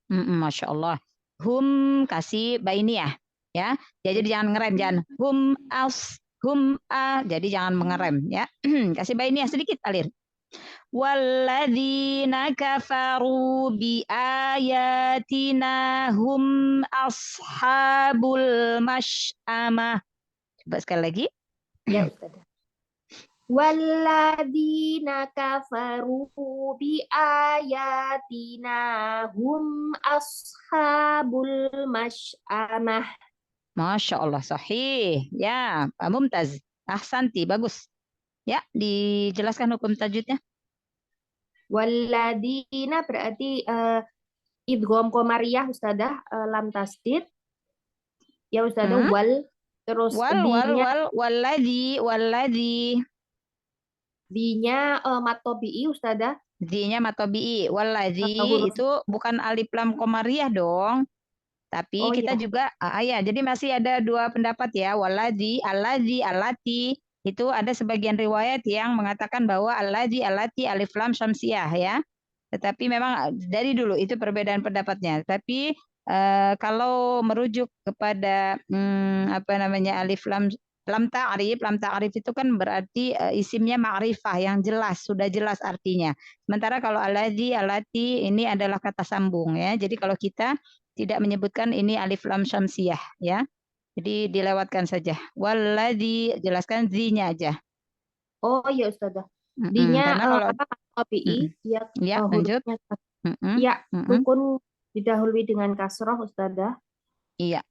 Masya Allah. Hum kasih bainiyah ya. Jadi jangan ngerem, jangan jadi jangan mengerem ya. Kasih bainiyah sedikit alir. Walladzina kafaru bi ayatina hum ashabul masy'amah. Coba sekali lagi. Ya, Ustaz. Walladzina kafaru bi ayatina hum ashabul masy'amah. Masya Allah, sahih. Ya, Pak Mumtaz. Ahsanti, bagus. Ya, dijelaskan hukum tajwidnya. Walladzina berarti idgham qamariyah, Ustazah, lam tasdid. Ya, Ustazah, wal terus walladzi. Di-nya mat tobi'i, Ustazah. Di-nya mat tobi'i. Walladzi itu bukan alif lam qamariyah dong. Tapi kita juga jadi masih ada dua pendapat ya. Walladzi, alladzi, allati. Itu ada sebagian riwayat yang mengatakan bahwa alladzi, allati alif lam syamsiyah ya. Tetapi memang dari dulu itu perbedaan pendapatnya. Tapi kalau merujuk kepada alif lam ta'rif itu kan berarti isimnya ma'rifah yang jelas, sudah jelas artinya. Sementara kalau alladzi, allati ini adalah kata sambung ya. Jadi kalau kita tidak menyebutkan ini alif lam syamsiyah ya. Jadi dilewatkan saja. Walladzi, jelaskan zi-nya aja. Oh iya, Ustazah. Di-nya tobi'i ya lanjut. Ya, sukun didahului dengan kasroh, Ustazah. Iya.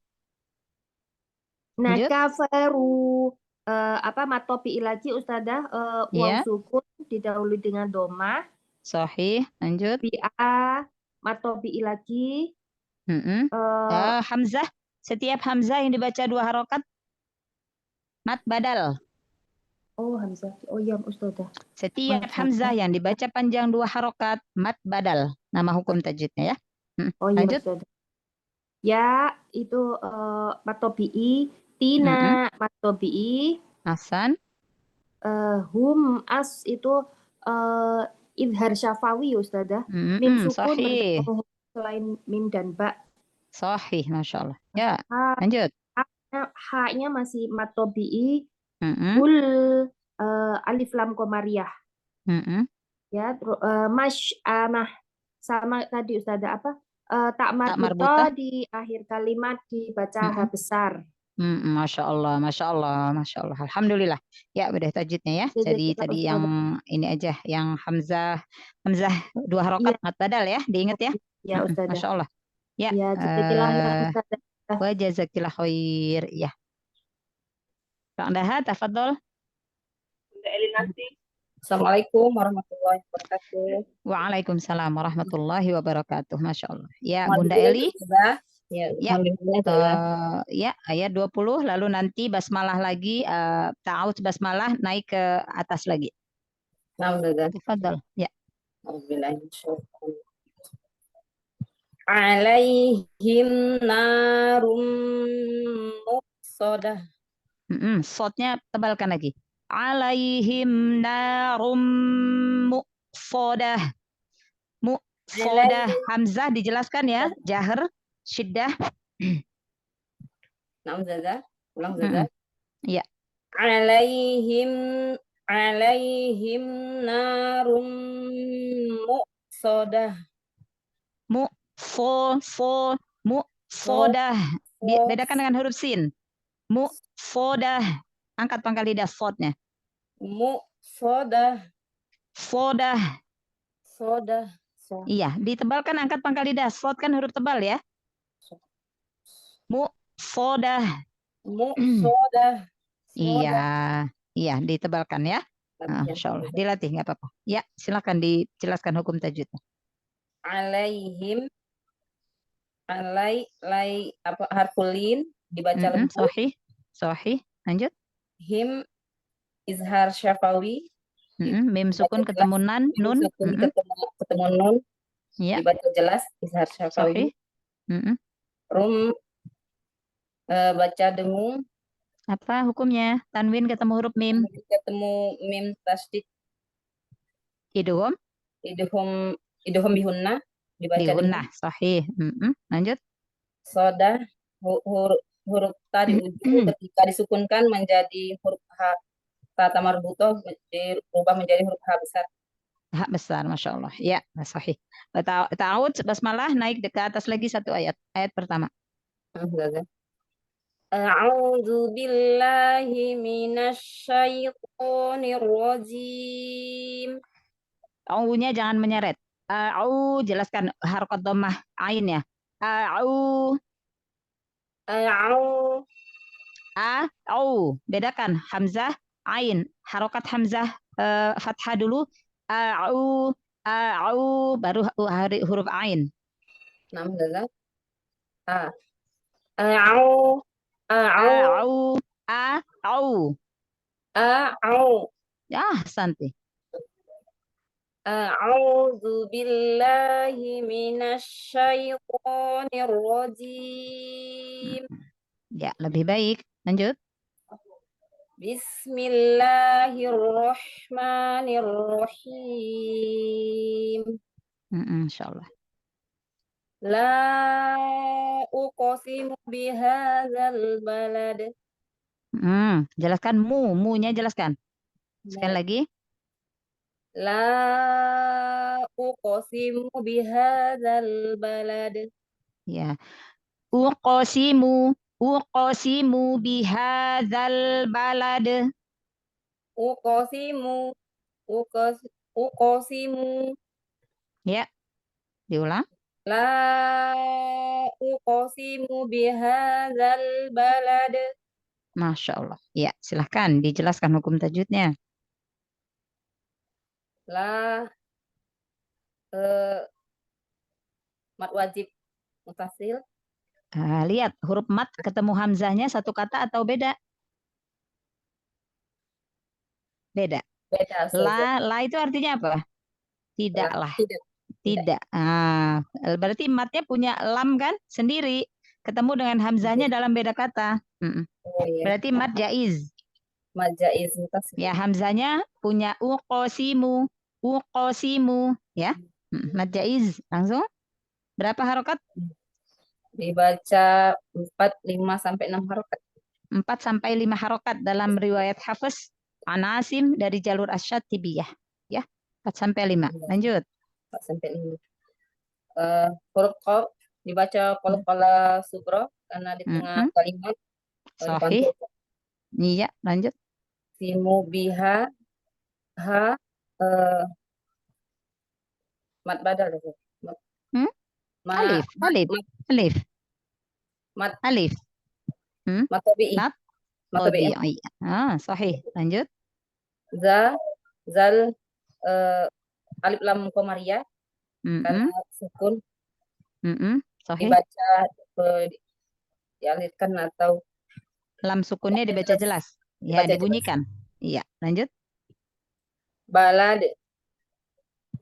Nah, kafaru mat tobi'i lagi, Ustazah, waw sukun didahului dengan doma. Sahih, lanjut. Bi'a mat tobi'i lagi. Hamzah, setiap hamzah yang dibaca 2 harokat mat badal. Oh, hamzah. Oh iya, Ustazah. Setiap hamzah yang dibaca panjang 2 harokat mat badal. Nama hukum tajwidnya ya. Oh iya, lanjut. Ustazah. Ya, itu mat tobi'i, tina mat tobi'i. Hasan. Hum as itu idhar syafawi, Ustazah. Mim sukun bertemu selain mim dan ba. Sahih, Masya Allah. Ya, lanjut. Haknya masih mat tobi'i, bul alif lam qamariyah. Ya, masy'amah sama tadi Ustazah tak marbuta di akhir kalimat dibaca ha besar. Masya Allah, Masya Allah, Masya Allah. Alhamdulillah. Ya, udah tajwidnya ya. Jadi tadi yang ini aja, yang hamzah 2 harokat mat badal ya, diingat ya. Ya Ustazah. Masya Allah. Ya, Ya, jazakillah ya Ustazah. wa jazakillah khair. Ya. Kang Daha, tafadhol. Bunda Elinasi. Assalamualaikum warahmatullahi wabarakatuh. Waalaikumsalam warahmatullahi wabarakatuh. Masya Allah. Ya, Mohon Bunda dulu, Eli. Ustazah. Ya, Ya, mohon dulu, Ustazah. ya ayat 20, lalu nanti basmalah lagi, ta'awudz basmalah naik ke atas lagi. Nah, Ustazah. Tafadhol. Ya. Alaihim narum muqsadah. Sotnya tebalkan lagi. Alaihim narum muqsadah. Muqsadah. Hamzah dijelaskan ya. Jahar, syiddah. Nah, Ustazah. Ulang, Ustazah. Ya. Alaihim narum muqsadah. Muqsadah. Bedakan dengan huruf sin. Muqsadah. Angkat pangkal lidah sotnya. Muqsadah. Sodah. Sodah. Iya, ditebalkan angkat pangkal lidah. Sot kan huruf tebal ya. Muqsadah. Muqsadah. Iya, iya ditebalkan ya. Masya Allah, dilatih nggak apa-apa. Ya, silakan dijelaskan hukum tajwidnya. Alaihim, apa harfulin dibaca lembut. Sahih. Lanjut. Him izhar syafawi. Mim sukun ketemu nun. Ketemu nun. Ya. Dibaca jelas izhar syafawi. Rum baca dengung. Apa hukumnya? Tanwin ketemu huruf mim. Ketemu mim tasdid. Idgham bihunna dibaca bihunna. Sahih. Lanjut. Sodah huruf ta di ujung ketika disukunkan menjadi huruf H kata marbutoh berubah menjadi huruf H besar. H besar, Masya Allah. Ya, sahih. Ta'awudz basmalah naik ke atas lagi satu ayat. Ayat pertama. A'udzu billahi minasyaitonir rajim. Au-nya jangan menyeret. Au jelaskan harokat dhammah ain ya. Au. Au. Bedakan hamzah ain. Harokat hamzah fathah dulu. Au baru huruf ain. Namanya Au. Santai. A'udzu billahi minasyaitonir rajim. Ya, lebih baik. Lanjut. Bismillahirrahmanirrahim. Insyaallah. La uqsimu bihadzal balad. Jelaskan mu-nya jelaskan. Sekali lagi. La uqsimu bihadzal balad. Ya. Uqsimu bihadzal balad. Uqsimu. Ya. Diulang. La uqsimu bihadzal balad. Masya Allah. Ya, silahkan dijelaskan hukum tajwidnya. La mat wajib mutasil. Lihat huruf mat ketemu hamzahnya satu kata atau beda? Beda. La itu artinya apa? Tidaklah. Tidak. Berarti matnya punya lam kan sendiri. Ketemu dengan hamzahnya dalam beda kata. Berarti mat jaiz. Mat jaiz. Ya, hamzahnya punya uqsimu. Ya. Mat jaiz. Langsung. Berapa harokat? Dibaca 4, 5 sampai 6 harokat. 4 sampai 5 harokat dalam riwayat Hafiz An Asim dari jalur Asy-Syatibiyah. Ya. 4 sampai 5. Lanjut. 4 sampai 5. Huruf qaf dibaca qala sugro karena di tengah kalimat. Sahih. Iya, lanjut. Simu biha mat badal. Alif, alif, alif, alif. Matobi'i. Tabi'i. Sahih. Lanjut. Zal alif lam qamariyah karena sukun Sahih. dibaca dialihkan atau lam sukunnya dibaca jelas. Ya, dibunyikan. Iya, lanjut. Balad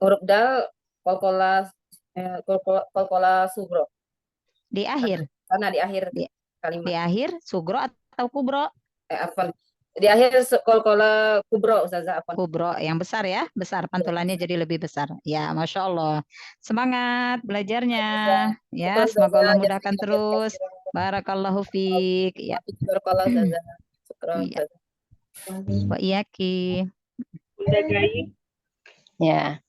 huruf dal kolkola sugro. Di akhir. Karena di akhir kalimat. Di akhir sugro atau kubro? Di akhir kolkola kubro, Ustazah. Kubro yang besar ya, besar pantulannya jadi lebih besar. Ya, Masya Allah. Semangat belajarnya. Ya, semoga Allah mudahkan terus. Barakallahu fiik. Ya. Barakallahu Ustazah. Iya. Wa iyaki. Bunda Gayi. Ya.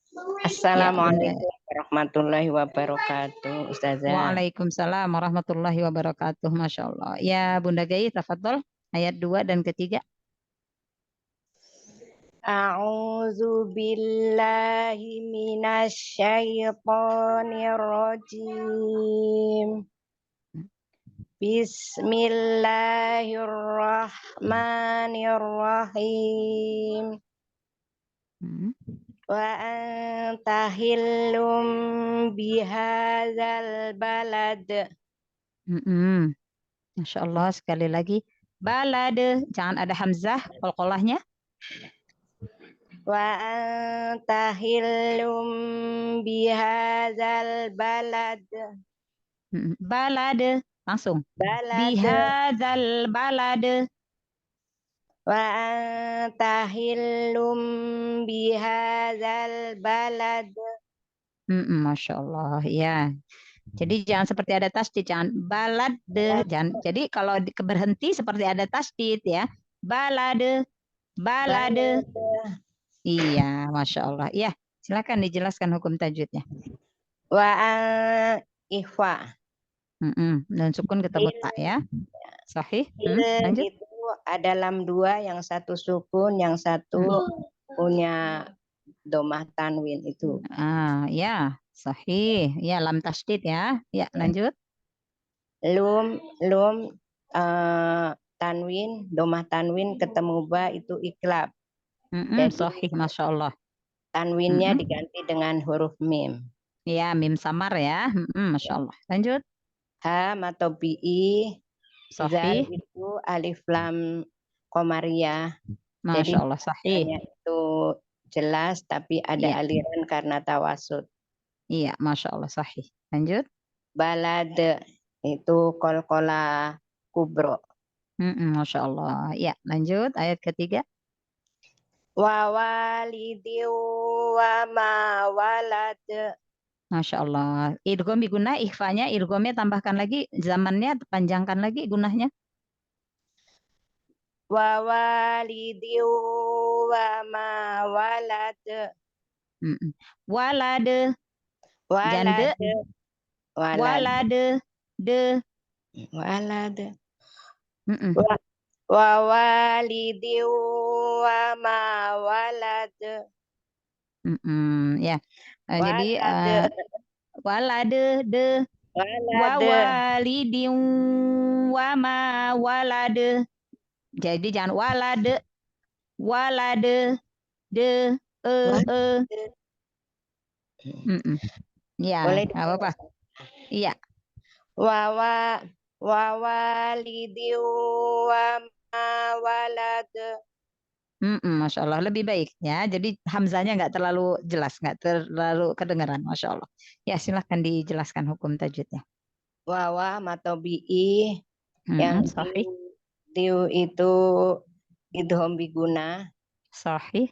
Assalamualaikum warahmatullahi wabarakatuh, Ustazah. Waalaikumsalam warahmatullahi wabarakatuh. Masya Allah. Ya, Bunda Gayi, tafadhol. Ayat 2 dan ketiga. A'udzu billahi minasyaitonir rajim. Bismillahirrahmanirrahim. Wa anta hillum bihadzal balad. Masya Allah, sekali lagi. Balad, jangan ada hamzah qalqalahnya. Wa anta hillum bihadzal balad. Balad, langsung. Balad. Bihadzal balad. Wa anta hillum bihadzal balad. Masya Allah, ya. Jadi jangan seperti ada tasdid, jangan balad, jangan. Jadi kalau berhenti seperti ada tasdid ya, balad, balad. Iya, Masya Allah. Iya, silakan dijelaskan hukum tajwidnya. Wa ikhfa. Dan sukun ketemu tak ya. Sahih. Lanjut. Itu ada lam 2, yang satu sukun, yang satu punya domah tanwin itu. Ya, sahih. Ya, lam tasdid ya. Ya, lanjut. Lum tanwin, domah tanwin ketemu ba itu iklab. Jadi, sahih, Masya Allah. Tanwinnya diganti dengan huruf mim. Ya, mim samar ya. Masya Allah. Lanjut. Ha matobi'i. Sahih. Itu alif lam qamariyah. Masya Allah, sahih. Itu jelas tapi ada aliran karena tawasud. Iya, Masya Allah, sahih. Lanjut. Balad itu qalqala kubro. Masya Allah. Ya, lanjut. Ayat ketiga. Wa walidi wa ma walad. Masya Allah. Idgham biguna, ikhfanya, idghamnya tambahkan lagi, zamannya panjangkan lagi gunahnya. Wa walidi wa ma walad. Walad. Jande. Walad. De. Walad. Wa walidi wa ma walad. Ya. Jadi walad de wa walidin wa ma walad. Jadi jangan walad de Ya, apa-apa. Iya. Wa walidi wa ma walad. Masya Allah, lebih baik ya. Jadi hamzanya nggak terlalu jelas, nggak terlalu kedengaran. Masya Allah. Ya, silahkan dijelaskan hukum tajwidnya. Wawa matobi'i yang sahih. Tiu itu idgham biguna. Sahih.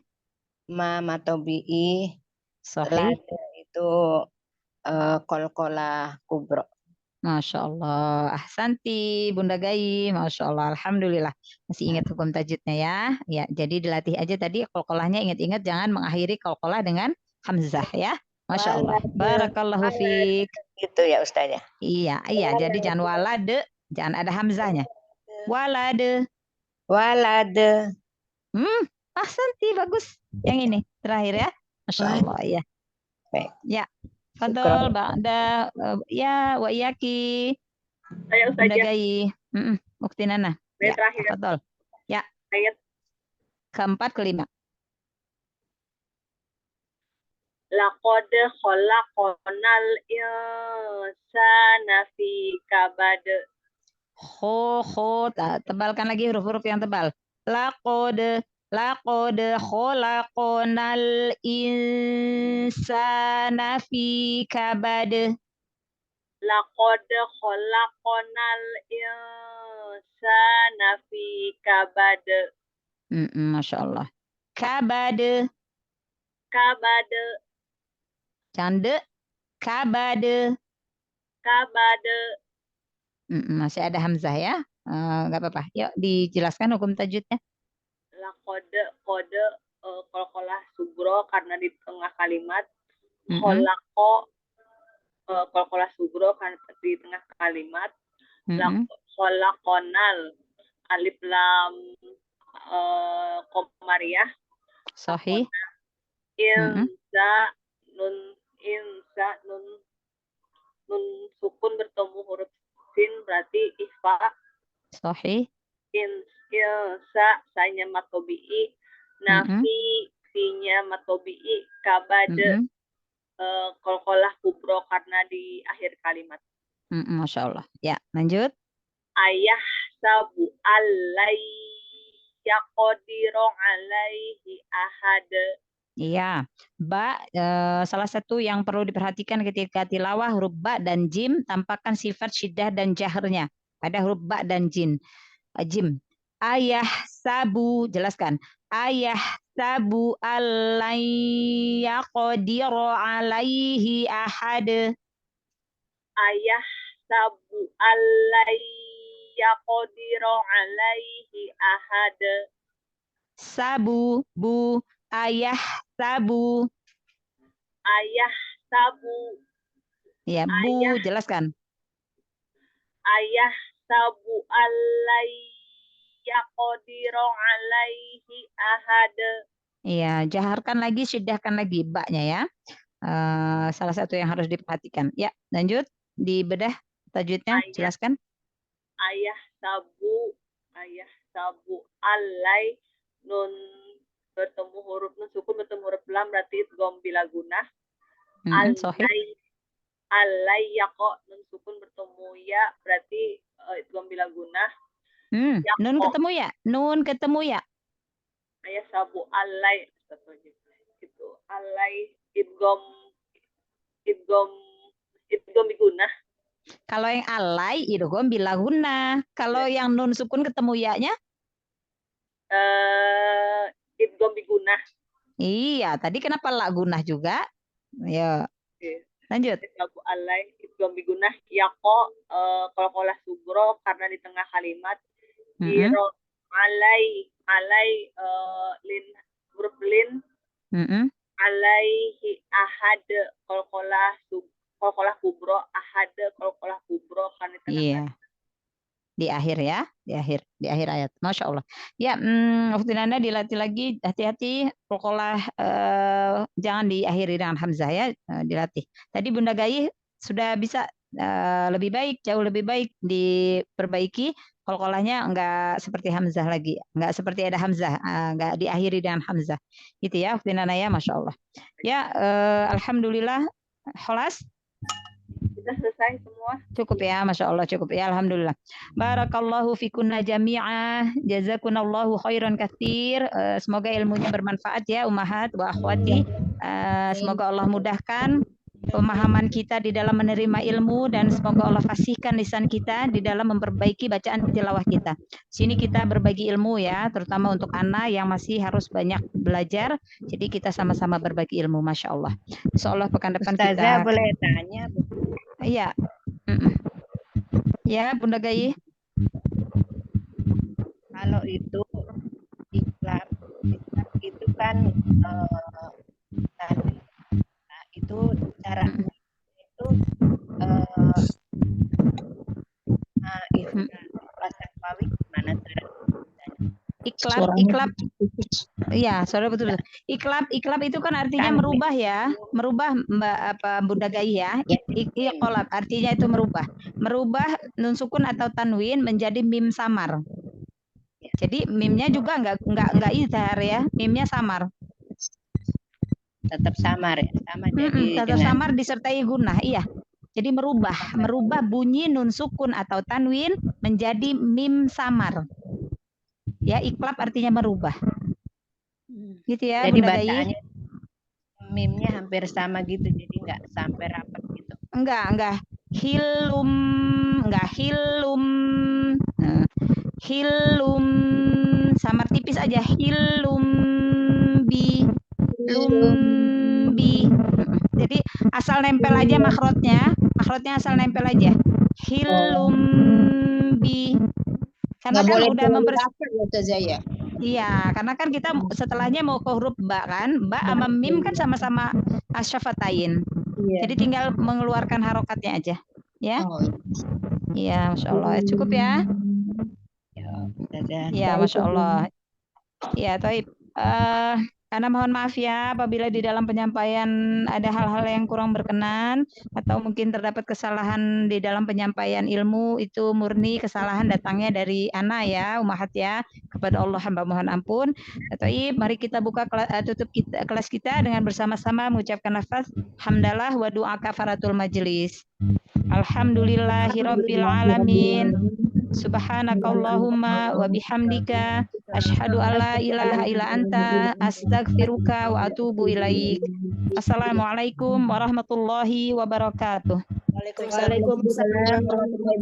Ma matobi'i. Sahih. Itu qalqala kubro. Masya Allah, ahsanti Bunda Gayi, Masya Allah, Alhamdulillah masih ingat hukum tajwidnya ya. Ya, jadi dilatih aja tadi qalqalahnya, ingat-ingat jangan mengakhiri qalqalah dengan hamzah ya. Masya Allah, barakallahu fiik. Itu ya Ustazah. Iya, jadi jangan walade, jangan ada hamzahnya. Walade. Ahsanti, bagus. Yang ini terakhir ya. Masya Allah ya. Baik. Ya. Fadol, Ba'da, ya, wa iyaki. Saya Bunda Ustazah. Gai. Ukti Nana. Ayat Ya, terakhir. Fadol. Ya, Ayat keempat, kelima. laqad khalaqnal insana fi kabad. Tebalkan lagi huruf-huruf yang tebal. Laqad khalaqnal insana fi kabad. Laqad khalaqnal insana fi kabad. Masya Allah. Kabad. Kabad. Cande. Kabad. Kabad. Masih ada hamzah ya. Nggak apa-apa. Yuk dijelaskan hukum tajwidnya. Kode qalqalah sugro karena di tengah kalimat. Kholako qalqalah sugro karena di tengah kalimat. Kholakonal alif lam komariah. Sahih. Insa nun sukun bertemu huruf sin berarti ikhfa. Sahih. Insa sanya matobi'i, nafi finya matobi'i, kabade qalqalah kubro karena di akhir kalimat. Masya Allah. Ya, lanjut. Ayah sabu alai yaqdiru alaihi ahad. Iya, salah satu yang perlu diperhatikan ketika tilawah huruf ba dan jim tampakkan sifat syiddah dan jahrnya pada huruf ba dan jim. Ayah sabu, jelaskan. Ayah sabu alai yaqdiru alaihi ahad. Ayah sabu alai yaqdiru alaihi ahad. Sabu, bu. Ayah sabu. Ayah sabu. Ya, bu, jelaskan. Ayah sabu alai yaqdiru alaihi ahad. Iya, jaharkan lagi, syidahkan lagi baknya ya. Salah satu yang harus diperhatikan. Ya, lanjut dibedah tajwidnya, jelaskan. Ayah sabu alai nun bertemu huruf nun sukun bertemu huruf lam berarti idgham bila gunah. Alai yaqo nun sukun bertemu ya berarti idgham bila gunah. Nun ketemu ya? Nun ketemu ya? Ayah sabu alai itu alai idgham bigunah. Kalau yang alai idgham bila gunah. Kalau yang nun sukun ketemu ya-nya? Idgham bigunah. Iya, tadi kenapa la gunah juga? Ya. Lanjut. Sabu alai idgham bigunah yaqo qalqalah sugro karena di tengah kalimat. Diro alai lin huruf lin. Alaihi ahad qalqalah kubro ahad qalqalah kubro karena di tengah. Iya. Di akhir ya, di akhir ayat. Masya Allah. Ya, waktu Anda dilatih lagi, hati-hati, qalqalah jangan diakhiri dengan hamzah ya, dilatih. Tadi Bunda Gai sudah bisa lebih baik, jauh lebih baik diperbaiki. Qalqalahnya enggak seperti hamzah lagi, enggak seperti ada hamzah, enggak diakhiri dengan hamzah. Gitu ya, waktu Anda ya, Masya Allah. Ya, alhamdulillah, kholas. Sudah selesai semua. Cukup ya, Masya Allah, cukup ya, alhamdulillah. Barakallahu fikunna jami'ah, jazakunallahu khairan katsir. Semoga ilmunya bermanfaat ya, ummahat wa akhwati. Semoga Allah mudahkan pemahaman kita di dalam menerima ilmu dan semoga Allah fasihkan lisan kita di dalam memperbaiki bacaan tilawah kita. Sini kita berbagi ilmu ya, terutama untuk anak yang masih harus banyak belajar. Jadi kita sama-sama berbagi ilmu, Masya Allah. Insyaallah pekan depan Ustazah kita. boleh tanya? Iya. Ya, Bunda Gai. Kalau itu iklan itu kan itu cara itu Iklab Iya, saudara betul. Iklab itu kan artinya merubah ya, merubah Mbak Bunda Gai ya. Iqlab artinya itu merubah. Merubah nun sukun atau tanwin menjadi mim samar. Jadi mimnya juga enggak izhar ya, mimnya samar. Tetap samar ya, sama jadi tetap samar disertai gunnah, iya. Jadi merubah bunyi nun sukun atau tanwin menjadi mim samar. Ya, iklab artinya merubah. Gitu ya, jadi Bunda Gai? bacaannya mimnya hampir sama gitu, jadi nggak sampai rapat gitu. Enggak. Hilum. Hilum. Samar tipis aja. Hilum bi. Lumbi. Jadi asal nempel aja makhrotnya asal nempel aja. Hilumbi. Karena kan udah ya. Iya, karena kan kita setelahnya mau ke huruf ba kan, ba sama mim kan sama-sama asyafatain. Jadi tinggal mengeluarkan harokatnya aja, ya. Iya, masya Allah. Cukup ya? Ya, masya Allah. Ya, Toib. Karena mohon maaf ya apabila di dalam penyampaian ada hal-hal yang kurang berkenan atau mungkin terdapat kesalahan di dalam penyampaian ilmu, itu murni kesalahan datangnya dari ana ya, umahat ya, kepada Allah hamba mohon ampun. Toib, mari kita buka tutup kelas kita dengan bersama-sama mengucapkan lafaz hamdalah wa doa kafaratul majelis. Alhamdulillahirabbil alamin. Subhanakallahumma wa bihamdika asyhadu alla ilaha illa anta astaghfiruka wa atubu ilaik. Assalamualaikum warahmatullahi wabarakatuh. Waalaikumsalam warahmatullahi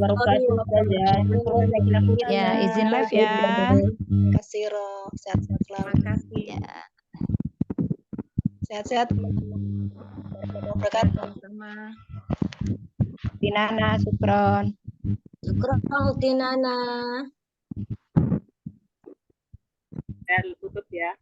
wabarakatuh. Ya, izin live ya. Kasiro, sehat-sehat selalu. Terima kasih. Ya. Sehat-sehat. Wabarakatuh sama. Dinana, Sukron. Sukron Tinana. Saya tutup ya.